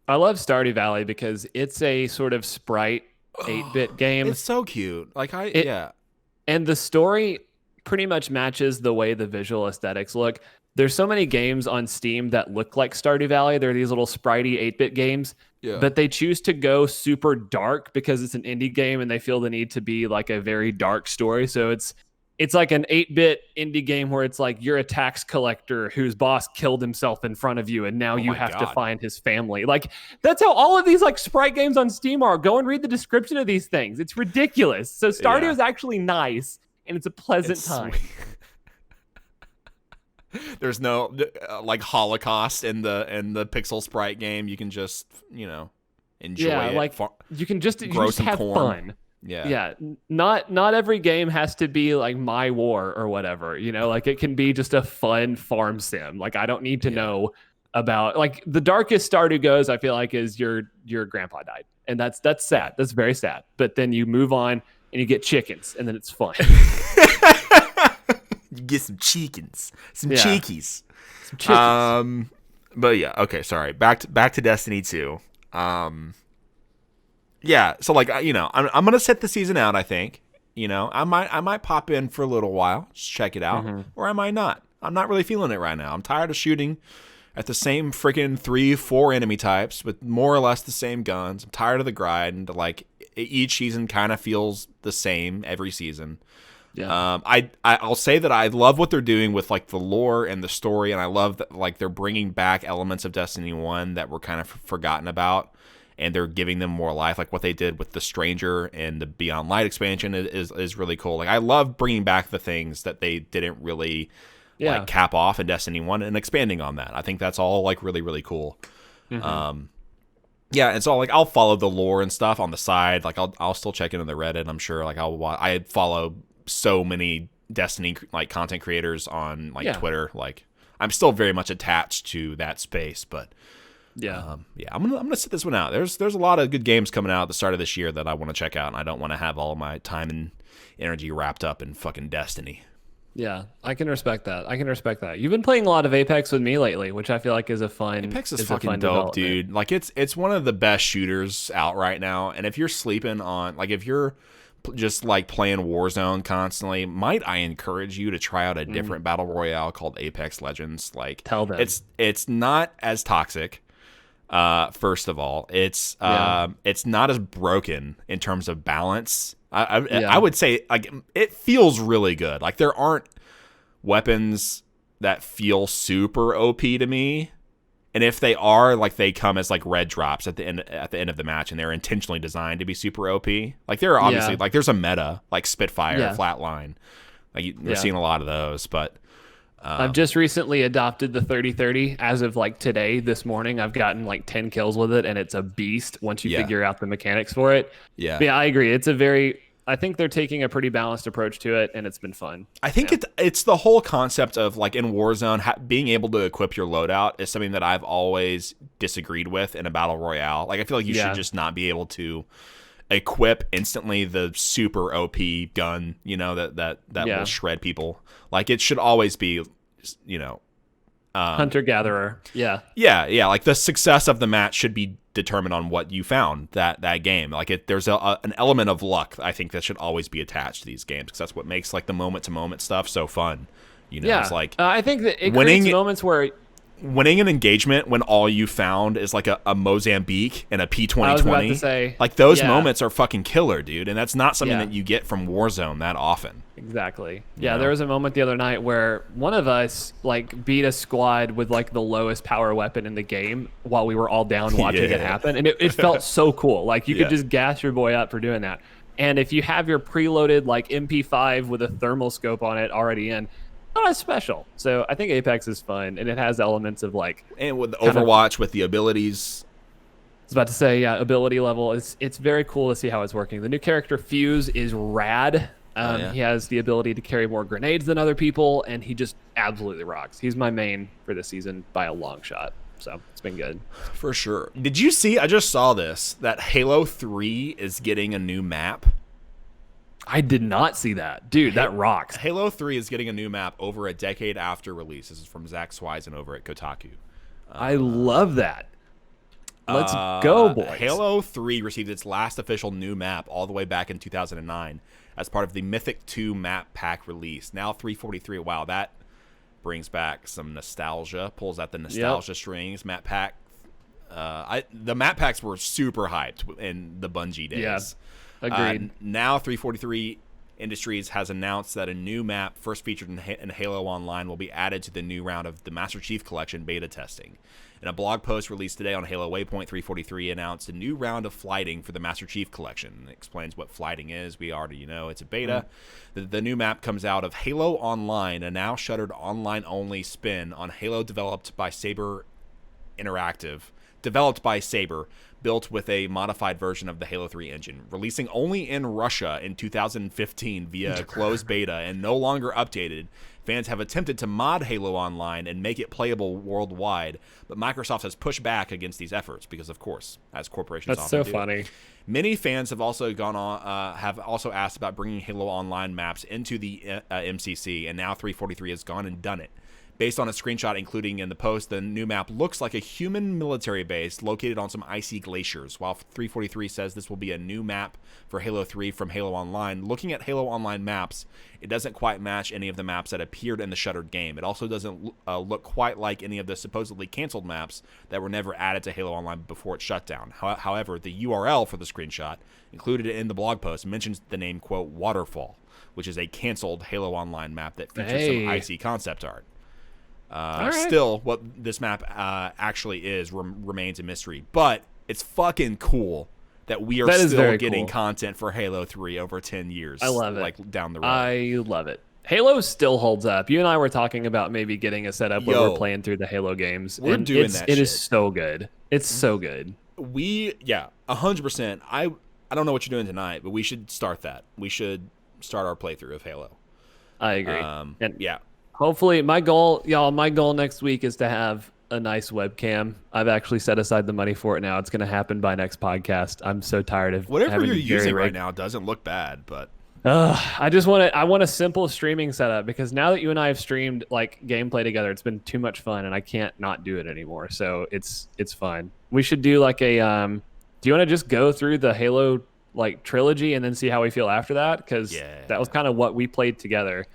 I love Stardew Valley because it's a sort of sprite 8-bit game. It's so cute. And the story pretty much matches the way the visual aesthetics look. There's so many games on Steam that look like Stardew Valley. They're these little spritey 8-bit games, but they choose to go super dark because it's an indie game and they feel the need to be like a very dark story. So it's it's like an 8-bit indie game where it's like you're a tax collector whose boss killed himself in front of you, and now you have to find his family. Like, that's how all of these like sprite games on Steam are. Go and read the description of these things. It's ridiculous. So Stardew is actually nice, and it's a pleasant time. There's no like Holocaust in the pixel sprite game. You can just enjoy it. Like you can just have fun. Yeah. Not every game has to be like My War or whatever. Like it can be just a fun farm sim. Like I don't need to know about like the darkest Stardew goes. I feel like is your grandpa died, and that's sad. That's very sad. But then you move on and you get chickens, and then it's fun. You get some chickens, some cheekies. But yeah, okay, sorry. Back to Destiny 2. Yeah, so like I'm gonna set the season out. I think I might pop in for a little while, just check it out, or I might not. I'm not really feeling it right now. I'm tired of shooting at the same freaking 3-4 enemy types with more or less the same guns. I'm tired of the grind. Like each season kind of feels the same every season. Yeah. I'll say that I love what they're doing with like the lore and the story, and I love that like they're bringing back elements of Destiny 1 that were kind of forgotten about, and they're giving them more life. Like what they did with the Stranger and the Beyond Light expansion is really cool. Like I love bringing back the things that they didn't really like cap off in Destiny 1 and expanding on that. I think that's all like really, really cool. Yeah, and so like I'll follow the lore and stuff on the side. Like I'll still check into the Reddit. I'm sure like I follow so many Destiny like content creators on like Twitter. Like I'm still very much attached to that space, but I'm gonna sit this one out. There's a lot of good games coming out at the start of this year that I want to check out, and I don't want to have all of my time and energy wrapped up in fucking Destiny. Yeah, I can respect that. You've been playing a lot of Apex with me lately, which I feel like is a fun. Apex is fucking dope, dude. Like it's one of the best shooters out right now, and if you're sleeping on like if you're just like playing Warzone constantly, might I encourage you to try out a different battle royale called Apex Legends? Like, tell them it's not as toxic. First of all, it's not as broken in terms of balance. I would say like it feels really good. Like there aren't weapons that feel super OP to me. And if they are, like they come as like red drops at the end of the match, and they're intentionally designed to be super OP. Like there are obviously like there's a meta like Spitfire, Flatline. Like you're seeing a lot of those, but I've just recently adopted the 30-30 as of like today. This morning, I've gotten like 10 kills with it, and it's a beast once you figure out the mechanics for it. Yeah, but I agree. I think they're taking a pretty balanced approach to it, and it's been fun. I think it's the whole concept of like in Warzone, being able to equip your loadout is something that I've always disagreed with in a battle royale. Like I feel like you should just not be able to equip instantly the super OP gun, that will shred people. Like it should always be, hunter gatherer. Yeah. Like the success of the match should be determined on what you found that game. Like there's an element of luck I think that should always be attached to these games, because that's what makes like the moment to moment stuff so fun. It's like I think that it creates moments where winning an engagement when all you found is like a Mozambique and a P2020. I was about to say, like those moments are fucking killer, dude, and that's not something that you get from Warzone that often. Exactly. Yeah, there was a moment the other night where one of us like beat a squad with like the lowest power weapon in the game while we were all down watching it happen, and it felt so cool. Like you could just gas your boy up for doing that. And if you have your preloaded like MP5 with a thermal scope on it already in, not as special. So I think Apex is fun, and it has elements of like, and with the Overwatch with the abilities. I was about to say, ability level. It's very cool to see how it's working. The new character Fuse is rad. He has the ability to carry more grenades than other people, and he just absolutely rocks. He's my main for this season by a long shot. So it's been good. For sure. Did you see, I just saw this, that Halo 3 is getting a new map? I did not see that. Dude, that rocks. Halo 3 is getting a new map over a decade after release. This is from Zach Swisen over at Kotaku. I love that. Let's go, boys. Halo 3 received its last official new map all the way back in 2009 as part of the Mythic 2 map pack release. Now 343. Wow, that brings back some nostalgia. Pulls out the nostalgia strings. Map pack. The map packs were super hyped in the Bungie days. Yeah, agreed. Now 343 Industries has announced that a new map, first featured in Halo Online, will be added to the new round of the Master Chief Collection beta testing. In a blog post released today on Halo Waypoint 343, announced a new round of flighting for the Master Chief Collection. It explains what flighting is. We already know it's a beta. The new map comes out of Halo Online, a now shuttered online-only spin on Halo developed by Saber, built with a modified version of the Halo 3 engine, releasing only in Russia in 2015 via a closed beta and no longer updated. Fans have attempted to mod Halo Online and make it playable worldwide, but Microsoft has pushed back against these efforts because, of course, as corporations That's often so do. funny. Many fans have also asked about bringing Halo Online maps into the MCC, and now 343 has gone and done it. Based on a screenshot including in the post, the new map looks like a human military base located on some icy glaciers. While 343 says this will be a new map for Halo 3 from Halo Online, looking at Halo Online maps, it doesn't quite match any of the maps that appeared in the shuttered game. It also doesn't look quite like any of the supposedly canceled maps that were never added to Halo Online before it shut down. However, the URL for the screenshot included in the blog post mentions the name, quote, Waterfall, which is a canceled Halo Online map that features some icy concept art. Still, what this map actually is remains a mystery. But it's fucking cool that we are still getting content for Halo 3 over 10 years. I love it. Like, down the road. I love it. Halo still holds up. You and I were talking about maybe getting a setup where we're playing through the Halo games. We're doing that It shit. is so good. It's so good. 100%. I don't know what you're doing tonight, but we should start that. We should start our playthrough of Halo. I agree. And yeah. Hopefully, my goal next week is to have a nice webcam. I've actually set aside the money for it now. It's going to happen by next podcast. I'm so tired of whatever you're using right now doesn't look bad, but I want a simple streaming setup because now that you and I have streamed like gameplay together, it's been too much fun and I can't not do it anymore. So it's fine. We should do like a do you want to just go through the Halo like trilogy and then see how we feel after that? Because that was kind of what we played together.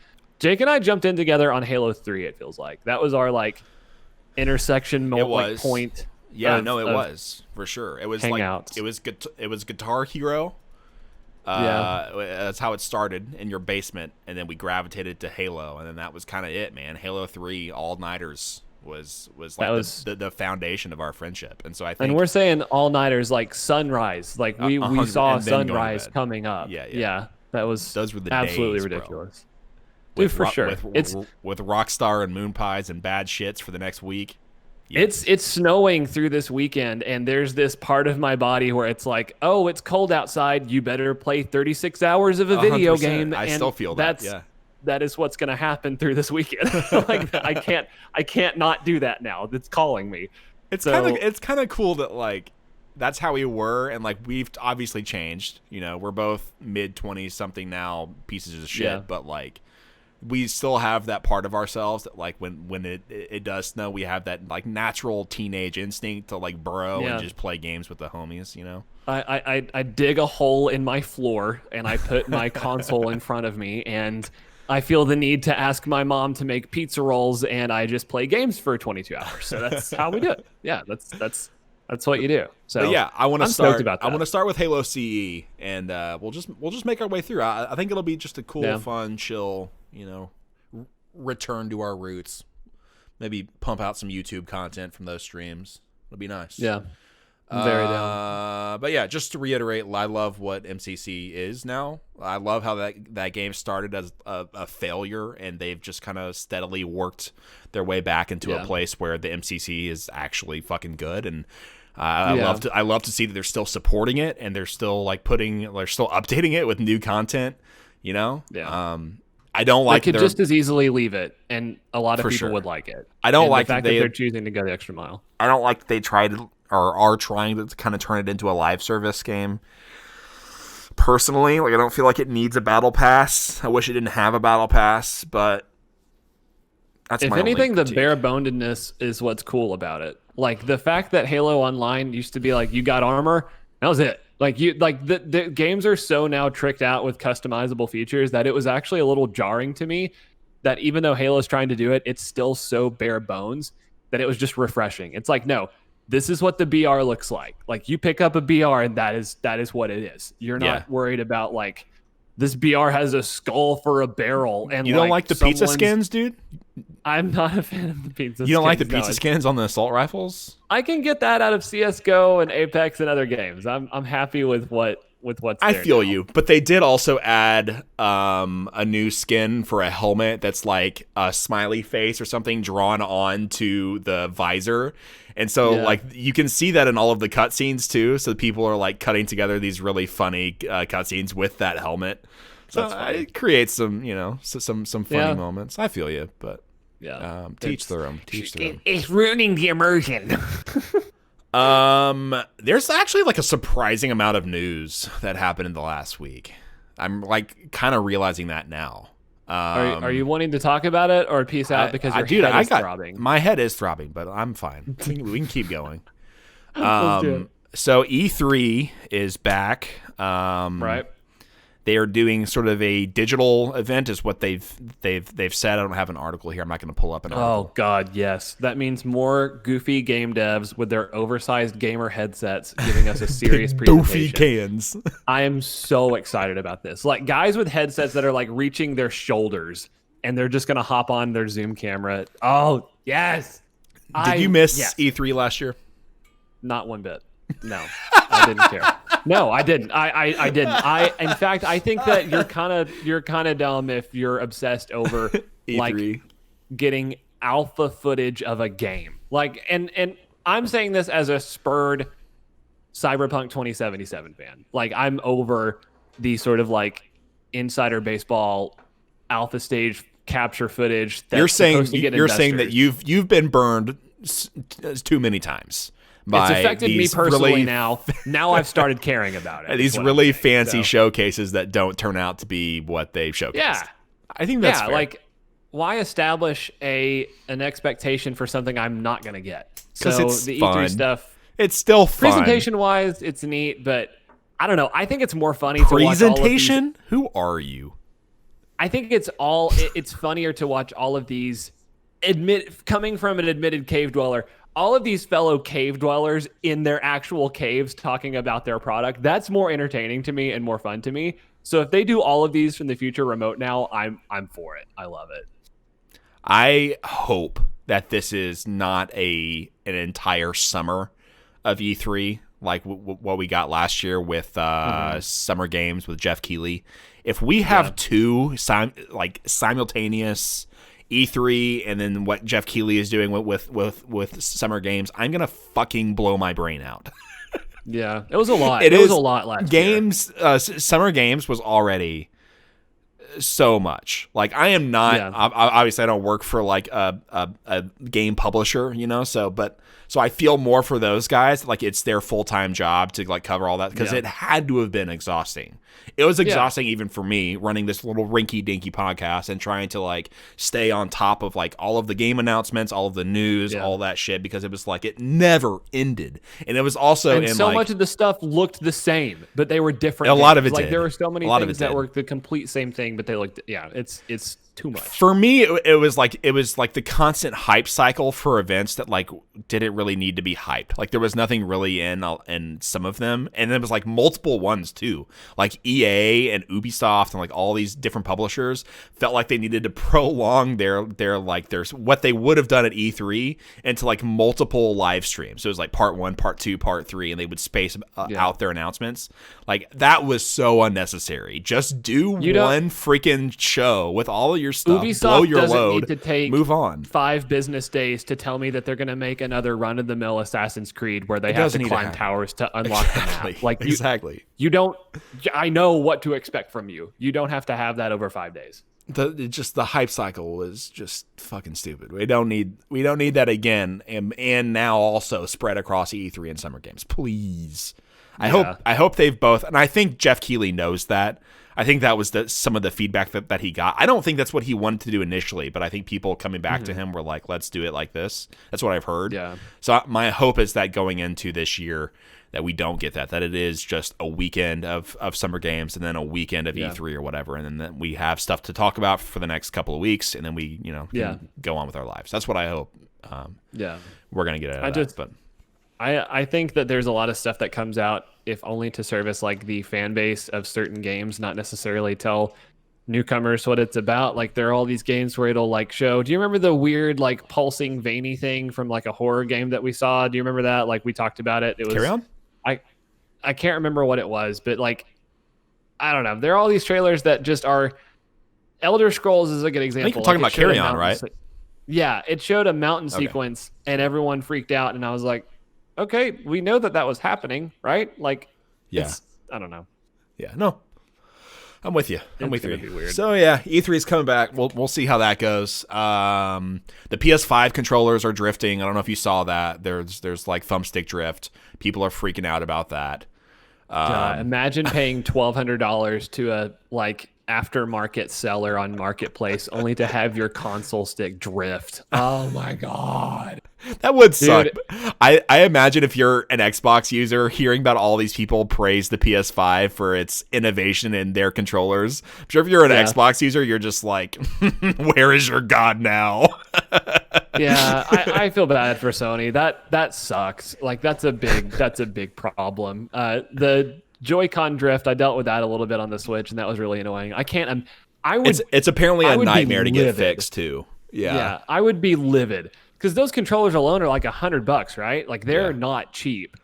Jake and I jumped in together on Halo 3, it feels like. That was our, like, intersection point. Yeah, it was, for sure. It was hangouts. Like, it was Guitar Hero. That's how it started, in your basement, and then we gravitated to Halo, and then that was kind of it, man. Halo 3, all-nighters was like the foundation of our friendship. And so I think... And we're saying all-nighters, like sunrise. Like, we saw sunrise coming up. Yeah. Those were the absolutely days, ridiculous. Bro. Dude, for sure. With Rockstar and Moon Pies and bad shits for the next week. Yes. It's snowing through this weekend, and there's this part of my body where it's like, oh, it's cold outside. You better play 36 hours of a video game. I still feel that. That is what's going to happen through this weekend. Like, I can't not do that now. It's calling me. It's kind of cool that like that's how we were, and like we've obviously changed. You know, we're both mid-20s something now, pieces of shit, but like. We still have that part of ourselves that like when it does snow, we have that like natural teenage instinct to like burrow and just play games with the homies, you know? I dig a hole in my floor and I put my console in front of me and I feel the need to ask my mom to make pizza rolls and I just play games for 22 hours. So that's how we do it. Yeah, that's what you do. So but yeah, I want to start. About that. I want to start with Halo CE, and we'll just make our way through. I think it'll be just a cool, fun, chill, you know, return to our roots. Maybe pump out some YouTube content from those streams. It'll be nice. Yeah, very down. But yeah, just to reiterate, I love what MCC is now. I love how that game started as a failure, and they've just kind of steadily worked their way back into a place where the MCC is actually fucking good. And I love to see that they're still supporting it, and they're still updating it with new content. You know, I don't like. They could just as easily leave it, and a lot of people would like it. I don't like the fact that they're choosing to go the extra mile. I don't like that they tried or are trying to kind of turn it into a live service game. Personally, like I don't feel like it needs a battle pass. I wish it didn't have a battle pass, but that's if anything, the bare bonedness is what's cool about it. Like the fact that Halo Online used to be like you got armor, that was it. Like the games are so now tricked out with customizable features that it was actually a little jarring to me that even though Halo's trying to do it, it's still so bare bones that it was just refreshing. It's like, no, this is what the BR looks like. Like you pick up a BR and that is what it is. You're not worried about like this BR has a skull for a barrel, and you don't like the pizza skins, dude? I'm not a fan of the pizza skins. You don't like the pizza skins on the assault rifles? I can get that out of CS:GO and Apex and other games. I'm happy with what's I there feel now. you, but they did also add a new skin for a helmet that's like a smiley face or something drawn onto the visor. And so like you can see that in all of the cutscenes too. So people are like cutting together these really funny cutscenes with that helmet. So it creates some, some funny moments. I feel you, but teach their own. It's ruining the immersion. There's actually like a surprising amount of news that happened in the last week. I'm like kind of realizing that now. Are you wanting to talk about it or peace out because your head is throbbing? My head is throbbing, but I'm fine. we can keep going. Let's do it. So E3 is back. Right. They are doing sort of a digital event, is what they've said. I don't have an article here. I'm not going to pull up an article. Oh God, yes. That means more goofy game devs with their oversized gamer headsets giving us a serious presentation. Doofy cans. I am so excited about this. Like guys with headsets that are like reaching their shoulders, and they're just going to hop on their Zoom camera. Oh yes. Did you miss E3 last year? Not one bit. No, I didn't care. No, I didn't. I didn't. In fact, I think that you're kind of dumb if you're obsessed over E3. like getting alpha footage of a game. Like, and I'm saying this as a spurred Cyberpunk 2077 fan. Like, I'm over the sort of like insider baseball alpha stage capture footage. That's you're saying that you've been burned too many times. It's affected me personally now. Now I've started caring about it. These really fancy showcases that don't turn out to be what they showcase. Yeah. I think that's fair. Like, why establish an expectation for something I'm not going to get? So it's the fun. E3 stuff, it's still fun. Presentation-wise, it's neat, but I don't know. I think it's more funny to watch all of these. Presentation? Who are you? I think it's funnier to watch all of these coming from an admitted cave dweller. All of these fellow cave dwellers in their actual caves talking about their product, that's more entertaining to me and more fun to me. So if they do all of these from the future remote now, I'm for it. I love it. I hope that this is not an entire summer of E3 like what we got last year with Summer Games with Jeff Keighley. If we have two simultaneous E3 and then what Jeff Keighley is doing with Summer Games, I'm gonna fucking blow my brain out. Yeah, it was a lot. It was a lot last year. Summer Games was already so much. Like I am not. Obviously, I don't work for like a game publisher, So I feel more for those guys. Like it's their full-time job to like cover all that because it had to have been exhausting. It was exhausting even for me running this little rinky-dinky podcast and trying to like stay on top of like all of the game announcements, all of the news, all that shit because it was like it never ended. And it was also much of the stuff looked the same, but they were different. A lot of it like did. There were so many things that were the complete same thing, but they looked. Yeah, it's too much. For me, it was like the constant hype cycle for events that like didn't really need to be hyped. Like there was nothing really in some of them, and there was like multiple ones too. Like EA and Ubisoft and like all these different publishers felt like they needed to prolong their what they would have done at E3 into like multiple live streams. So it was like part 1, part 2, part 3, and they would space out their announcements. Like that was so unnecessary. Just do one freaking show with all of your stuff. Ubisoft blow your doesn't load. Need to take move on. 5 business days to tell me that they're going to make another run-of-the-mill Assassin's Creed where they have to climb towers to unlock the map. Like you don't. I know what to expect from you. You don't have to have that over 5 days. The hype cycle was just fucking stupid. We don't need that again, and now also spread across E3 and Summer Games, please. I hope they've both, and I think Jeff Keighley knows that. I think that was some of the feedback that he got. I don't think that's what he wanted to do initially, but I think people coming back to him were like, let's do it like this. That's what I've heard. Yeah. So my hope is that going into this year that we don't get that it is just a weekend of Summer Games and then a weekend of E3 or whatever. And then we have stuff to talk about for the next couple of weeks. And then we, can go on with our lives. That's what I hope. We're going to get out of that. I think that there's a lot of stuff that comes out if only to service like the fan base of certain games, not necessarily tell newcomers what it's about. Like there are all these games where it'll like show. Do you remember the weird like pulsing veiny thing from like a horror game that we saw? Do you remember that? Like we talked about it. It was Carry On? I can't remember what it was, but like I don't know. There are all these trailers that just are. Elder Scrolls is a good example. I think you're talking like about Carry On, right? Yeah, it showed a mountain sequence and everyone freaked out, and I was like, okay, we know that was happening, right? Like, yeah, I don't know. Yeah, no, I'm with you. I'm with you. Be weird. So yeah, E3 is coming back. We'll see how that goes. The PS5 controllers are drifting. I don't know if you saw that. There's like thumbstick drift. People are freaking out about that. Imagine paying $1,200 to a like aftermarket seller on Marketplace only to have your console stick drift. Oh my god. That would suck. I imagine if you're an Xbox user hearing about all these people praise the PS5 for its innovation in their controllers. I'm sure if you're an Xbox user, you're just like, where is your god now? Yeah, I feel bad for Sony. That sucks. Like that's a big problem. The Joy-Con drift, I dealt with that a little bit on the Switch, and that was really annoying. It's apparently a nightmare to get fixed too. Yeah, I would be livid because those controllers alone are like $100, right? Like they're not cheap.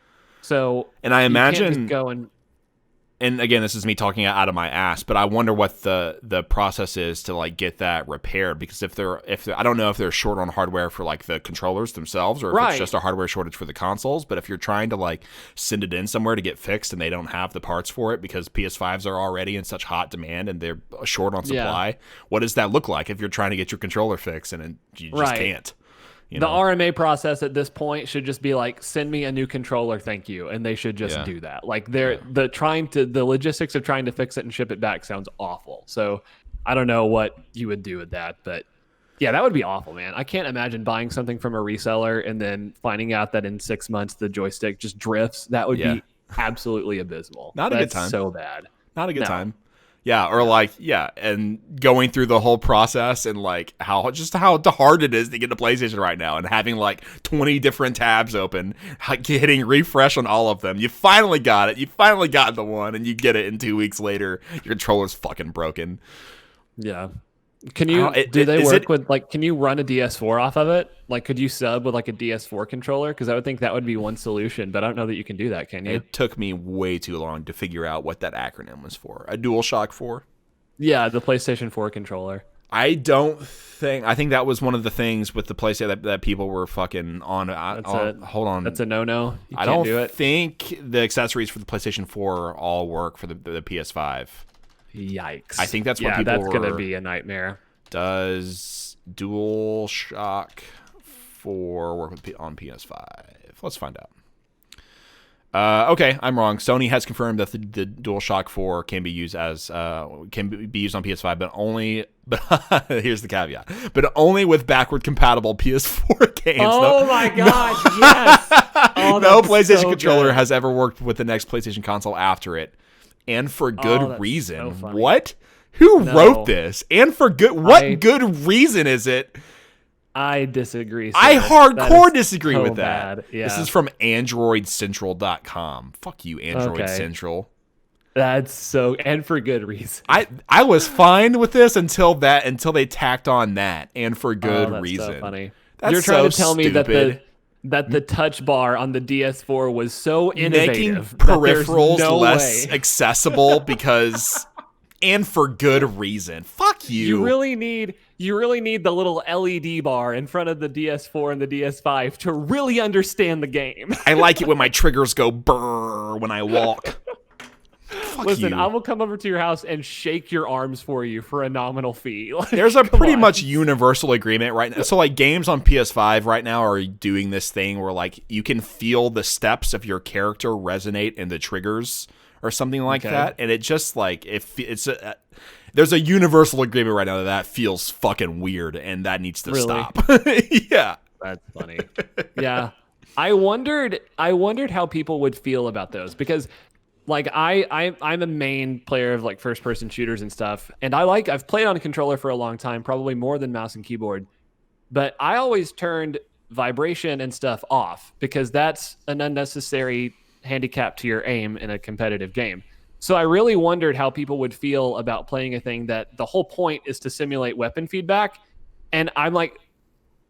So and I imagine just go and again, this is me talking out of my ass, but I wonder what the process is to like get that repaired, because if they're I don't know if they're short on hardware for like the controllers themselves, or if it's just a hardware shortage for the consoles. But if you're trying to like send it in somewhere to get fixed and they don't have the parts for it because PS5s are already in such hot demand and they're short on supply, what does that look like if you're trying to get your controller fixed and you just can't? The RMA process at this point should just be like, send me a new controller, thank you, and they should just do that. Like the logistics of trying to fix it and ship it back sounds awful. So I don't know what you would do with that, but yeah, that would be awful, man. I can't imagine buying something from a reseller and then finding out that in 6 months the joystick just drifts. That would be absolutely abysmal. Not a good time. So bad. Not a good time. Yeah, or and going through the whole process and like how hard it is to get a PlayStation right now, and having like 20 different tabs open, hitting refresh on all of them. You finally got it. You finally got the one, and you get it, and 2 weeks later, your controller's fucking broken. Yeah. Can you can you run a DS4 off of it? Like, could you sub with like a DS4 controller? Because I would think that would be one solution, but I don't know that you can do that, can you? It took me way too long to figure out what that acronym was for. A DualShock 4? Yeah, the PlayStation 4 controller. I think that was one of the things with the PlayStation that people were fucking on. Hold on. That's a no-no. I don't think the accessories for the PlayStation 4 all work for the PS5. Yikes. I think that's what people that's going to be a nightmare. Does DualShock 4 work on PS5? Let's find out. Okay, I'm wrong. Sony has confirmed that the DualShock 4 can be used on PS5, but here's the caveat. But only with backward compatible PS4 games. Oh my gosh, yes. No PlayStation controller has ever worked with the next PlayStation console after it. And for good reason. So what? Who wrote this? And for good what good reason is it? I disagree. Sir. I hardcore disagree with that. Bad. Yeah. This is from AndroidCentral.com. Fuck you, Android Central. That's so, and for good reason. I was fine with this until they tacked on that, and for good reason. So funny. That's You're trying to tell stupid. me that the touch bar on the DS4 was so innovative, making peripherals less accessible because, and for good reason. Fuck you. You really need the little LED bar in front of the DS4 and the DS5 to really understand the game. I like it when my triggers go brrr when I walk. Listen, I will come over to your house and shake your arms for you for a nominal fee. There's a pretty much universal agreement right now. So like games on PS5 right now are doing this thing where like you can feel the steps of your character resonate in the triggers or something like that. And it just like, there's a universal agreement right now that feels fucking weird and that needs to stop. Yeah. That's funny. Yeah. I wondered how people would feel about those, because like I'm a main player of like first person shooters and stuff, and I've played on a controller for a long time, probably more than mouse and keyboard, but I always turned vibration and stuff off, because that's an unnecessary handicap to your aim in a competitive game. So I really wondered how people would feel about playing a thing that the whole point is to simulate weapon feedback. And I'm like,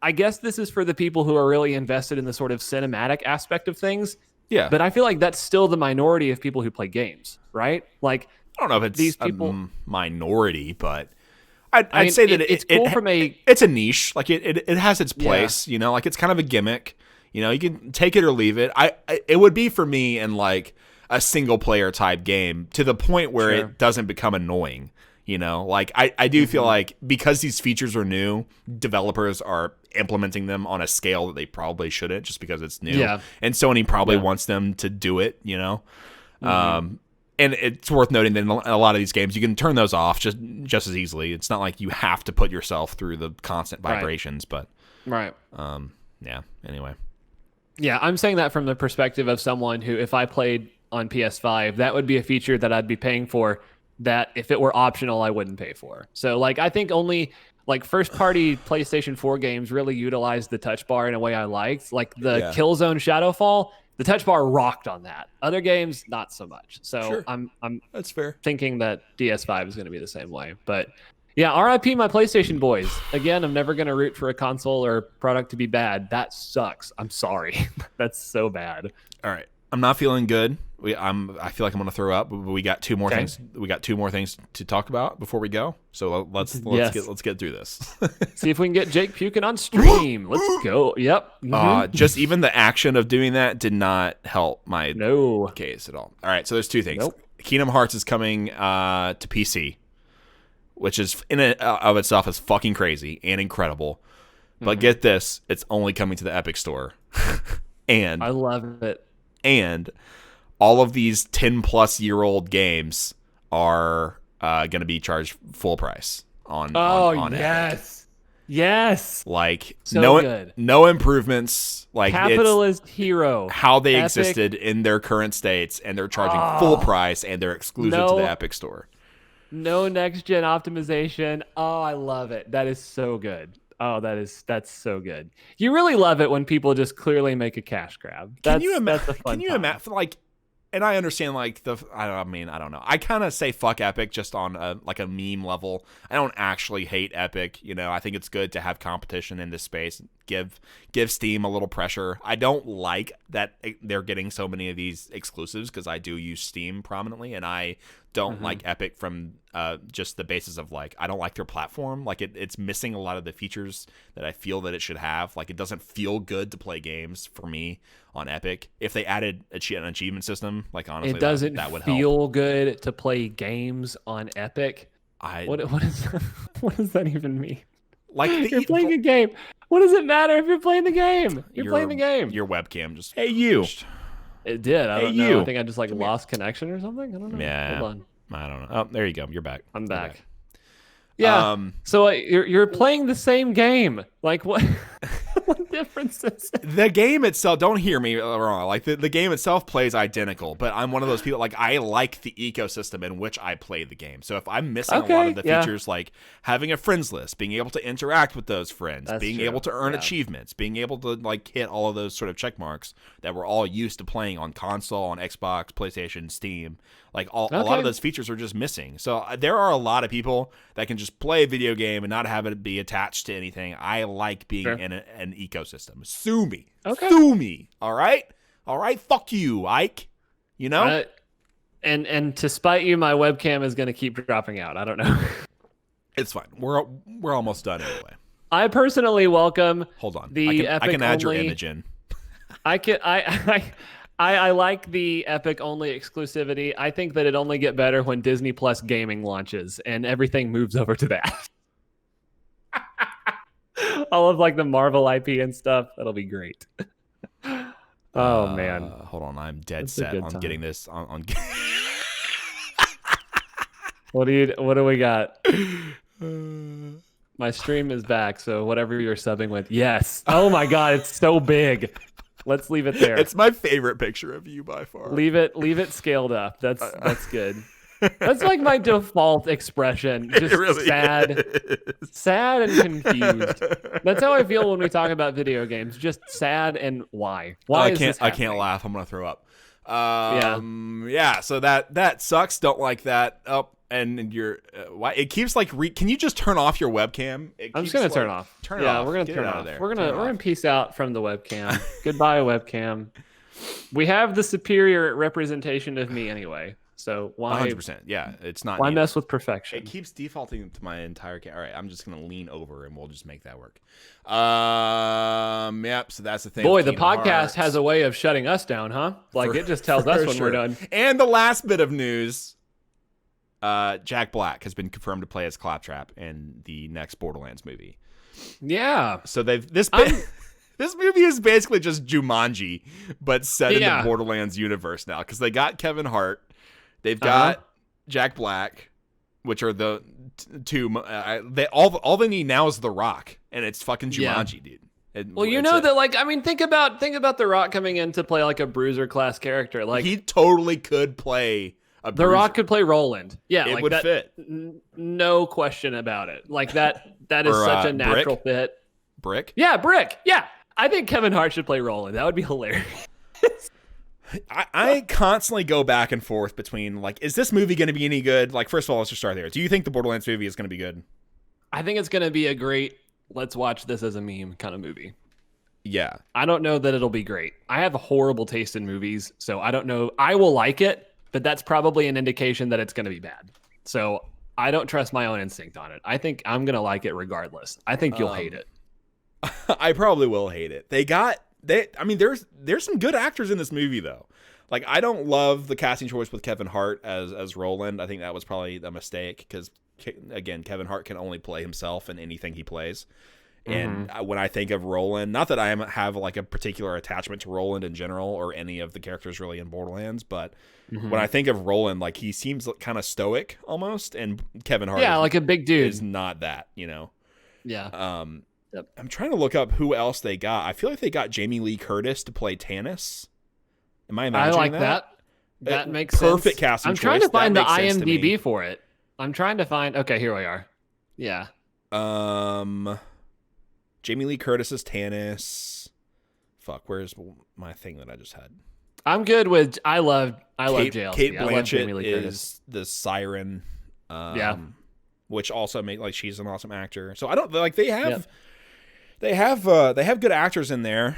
I guess this is for the people who are really invested in the sort of cinematic aspect of things. Yeah. But I feel like that's still the minority of people who play games, right? Like, I don't know if it's these people, a minority, but I'd say that it's cool it's a niche. Like it has its place, you know, like it's kind of a gimmick. You know, you can take it or leave it. It would be for me in like a single player type game to the point where it doesn't become annoying. You know, like I do feel like because these features are new, developers are implementing them on a scale that they probably shouldn't just because it's new. Yeah. And Sony probably wants them to do it, you know. And it's worth noting that in a lot of these games, you can turn those off just as easily. It's not like you have to put yourself through the constant vibrations, but yeah. Anyway, yeah, I'm saying that from the perspective of someone who, if I played on PS5, that would be a feature that I'd be paying for. That if it were optional, I wouldn't pay for. So, like, I think only like first-party PlayStation 4 games really utilize the touch bar in a way I liked. Like the Killzone Shadowfall. The touch bar rocked on that. Other games, not so much. So I'm that's fair. Thinking that DS5 is going to be the same way. But yeah, RIP my PlayStation boys. Again, I'm never going to root for a console or product to be bad. That sucks. I'm sorry. That's so bad. All right. I'm not feeling good. I feel like I'm going to throw up. But we got two more things. We got two more things to talk about before we go. So let's get through this. See if we can get Jake puking on stream. Let's go. Yep. Just even the action of doing that did not help my case at all. All right. So there's two things. Kingdom Hearts is coming to PC, which is in and of itself is fucking crazy and incredible. But get this, it's only coming to the Epic Store. And I love it. And all of these 10-plus-year-old games are going to be charged full price on Epic. Yes. Like good. No improvements. Like capitalist hero. How they existed in their current states, and they're charging full price, and they're exclusive to the Epic Store. No next gen optimization. Oh, I love it. That is so good. Oh, that's so good. You really love it when people just clearly make a cash grab. Can you imagine? Like, and I understand like I don't know. I kind of say fuck Epic just on a meme level. I don't actually hate Epic. You know, I think it's good to have competition in this space. Give Steam a little pressure. I don't like that they're getting so many of these exclusives because I do use Steam prominently, and I don't like Epic from just the basis of like I don't like their platform. Like it's missing a lot of the features that I feel that it should have. Like it doesn't feel good to play games for me on Epic. If they added an achievement system, like honestly, it doesn't that would feel help. Good to play games on Epic. What does that even mean? Like you're playing a game. What does it matter if you're playing the game? You're playing the game. Your webcam just It did. I don't know. I think I just lost connection or something. I don't know. Yeah. Hold on. I don't know. Oh, there you go. You're back. I'm back. Yeah. So you're playing the same game. Like what? What difference is it? The game itself, don't hear me wrong. Like the game itself plays identical, but I'm one of those people like I like the ecosystem in which I play the game. So if I'm missing a lot of the features like having a friends list, being able to interact with those friends, being able to earn achievements, being able to like hit all of those sort of check marks that we're all used to playing on console, on Xbox, PlayStation, Steam, like a lot of those features are just missing. So there are a lot of people that can just play a video game and not have it be attached to anything. I like being in an ecosystem. Sue me. Okay. Sue me. All right? Fuck you, Ike. You know? And to spite you, my webcam is going to keep dropping out. I don't know. It's fine. We're almost done anyway. I personally welcome Hold on. The I can add your image in. I like the Epic only exclusivity. I think that it only get better when Disney Plus gaming launches and everything moves over to that. All of like the Marvel IP and stuff. That'll be great. Oh man. Hold on. I'm dead set on getting this on What do we got? My stream is back, so whatever you're subbing with. Yes. Oh my god, it's so big. Let's leave it there. It's my favorite picture of you by far. Leave it scaled up. That's good. That's like my default expression. Just really sad and confused. That's how I feel when we talk about video games. Just sad and why? Why is this happening? I can't laugh. I'm gonna throw up. Yeah. So that sucks. Don't like that. Oh, and you're why it keeps like can you just turn off your webcam? I'm just gonna turn off. Turn it off. We're gonna turn it off. We're gonna peace out from the webcam. Goodbye, webcam. We have the superior representation of me anyway. So why? 100%. Yeah, it's not. Why mess with perfection? It keeps defaulting to my entire camera. All right, I'm just gonna lean over and we'll just make that work. Yep. So that's the thing. Boy, the podcast has a way of shutting us down, huh? Like it just tells us when we're done. And the last bit of news: Jack Black has been confirmed to play as Claptrap in the next Borderlands movie. Yeah. So this movie is basically just Jumanji, but set in the Borderlands universe now because they got Kevin Hart. They've got Jack Black, which are the two. All they need now is The Rock, and it's fucking Jumanji, dude. Well, you know that, like, I mean, think about The Rock coming in to play like a bruiser class character. Like he totally could play a bruiser. The Rock could play Roland. Yeah, it like would that, fit. No question about it. Like that is such a natural fit. Brick. Yeah, Brick. Yeah, I think Kevin Hart should play Roland. That would be hilarious. I constantly go back and forth between, like, is this movie going to be any good? Like, first of all, let's just start there. Do you think the Borderlands movie is going to be good? I think it's going to be a great, let's watch this as a meme kind of movie. Yeah. I don't know that it'll be great. I have a horrible taste in movies, so I don't know. I will like it, but that's probably an indication that it's going to be bad. So I don't trust my own instinct on it. I think I'm going to like it regardless. I think you'll hate it. I probably will hate it. There's some good actors in this movie though. Like, I don't love the casting choice with Kevin Hart as Roland. I think that was probably a mistake because, again, Kevin Hart can only play himself in anything he plays. And when I think of Roland, not that I have like a particular attachment to Roland in general or any of the characters really in Borderlands, but when I think of Roland, like, he seems kind of stoic almost, and Kevin Hart, like a big dude, is not that, you know. Yeah. Yep. I'm trying to look up who else they got. I feel like they got Jamie Lee Curtis to play Tannis. Am I imagining I like that? That makes sense. Perfect casting choice. I'm trying to find the IMDb for it. I'm trying to find. Okay, here we are. Yeah. Jamie Lee Curtis is Tannis. Fuck, where's my thing that I just had? I'm good with. I love JLC. Kate Blanchett is the Siren. Which also make, like, she's an awesome actor. So I don't like they have. They have good actors in there.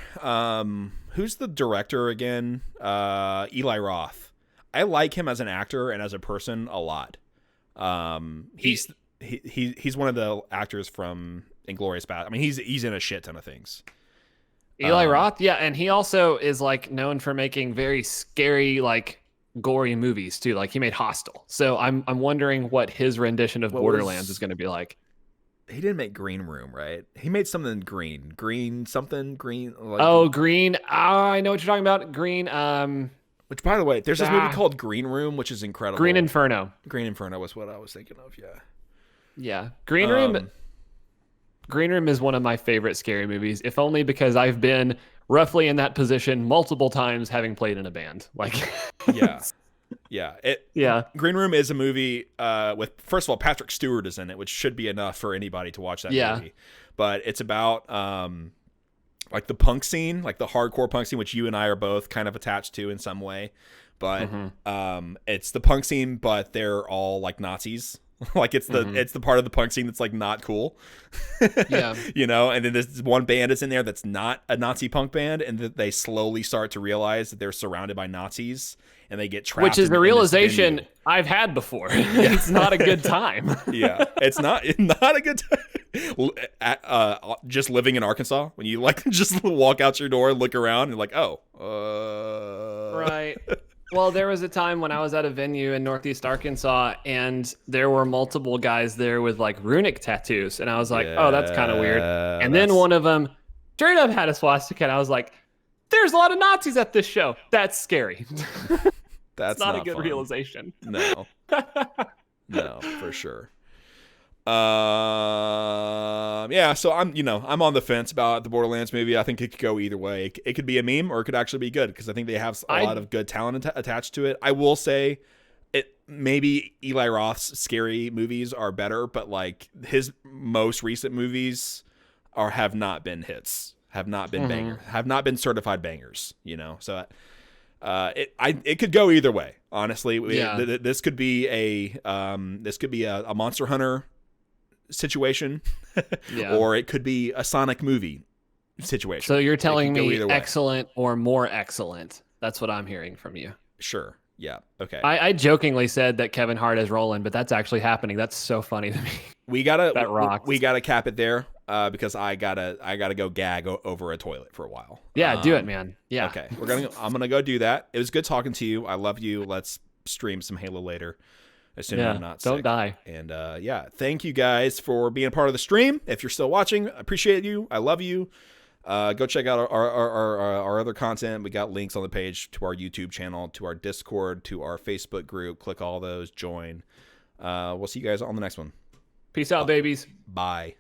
Who's the director again? Eli Roth. I like him as an actor and as a person a lot. He's one of the actors from Inglourious Basterds. I mean, he's in a shit ton of things. Eli Roth, yeah, and he also is like known for making very scary, like, gory movies too. Like, he made Hostel. So I'm wondering what his rendition of Borderlands is going to be like. He didn't make Green Room, right? He made something green. Green. Like, Green. I know what you're talking about. Green. Which, by the way, there's this movie called Green Room, which is incredible. Green Inferno. Green Inferno was what I was thinking of. Yeah. Yeah. Green Room. Green Room is one of my favorite scary movies, if only because I've been roughly in that position multiple times, having played in a band. Like, yeah. Green Room is a movie with, first of all, Patrick Stewart is in it, which should be enough for anybody to watch that movie. But it's about like the punk scene, like the hardcore punk scene, which you and I are both kind of attached to in some way. But it's the punk scene, but they're all like Nazis. Like, it's the part of the punk scene that's, like, not cool. Yeah. You know, and then there's one band that's in there that's not a Nazi punk band, and that they slowly start to realize that they're surrounded by Nazis, and they get trapped. Which is the realization I've had before. Yeah. It's not a good time. Yeah. It's not a good time. Just living in Arkansas, when you, like, just walk out your door and look around and, like, Right. Well, there was a time when I was at a venue in Northeast Arkansas, and there were multiple guys there with, like, runic tattoos, and I was like, oh, that's kind of weird. And then one of them straight up had a swastika, and I was like, there's a lot of Nazis at this show. That's scary. That's not a good fun. realization. No, for sure. Yeah, so I'm on the fence about the Borderlands movie. I think it could go either way. It could be a meme, or it could actually be good, because I think they have a lot of good talent attached to it. I will say, maybe Eli Roth's scary movies are better, but like his most recent movies have not been hits, have not been bangers, have not been certified bangers, you know? So it could go either way, honestly. This could be a Monster Hunter situation, or it could be a Sonic movie situation. So you're telling me excellent or more excellent. That's what I'm hearing from you. Sure. Yeah. Okay. I jokingly said that Kevin Hart is Roland, but that's actually happening. That's so funny to me. We gotta cap it there because I gotta go gag over a toilet for a while. Yeah, do it, man. Yeah. Okay. I'm gonna go do that. It was good talking to you. I love you. Let's stream some Halo later. Assuming I'm not sick. Don't die. And thank you guys for being a part of the stream. If you're still watching, I appreciate you. I love you. Go check out our other content. We got links on the page to our YouTube channel, to our Discord, to our Facebook group. Click all those, join. We'll see you guys on the next one. Peace out, babies. Bye.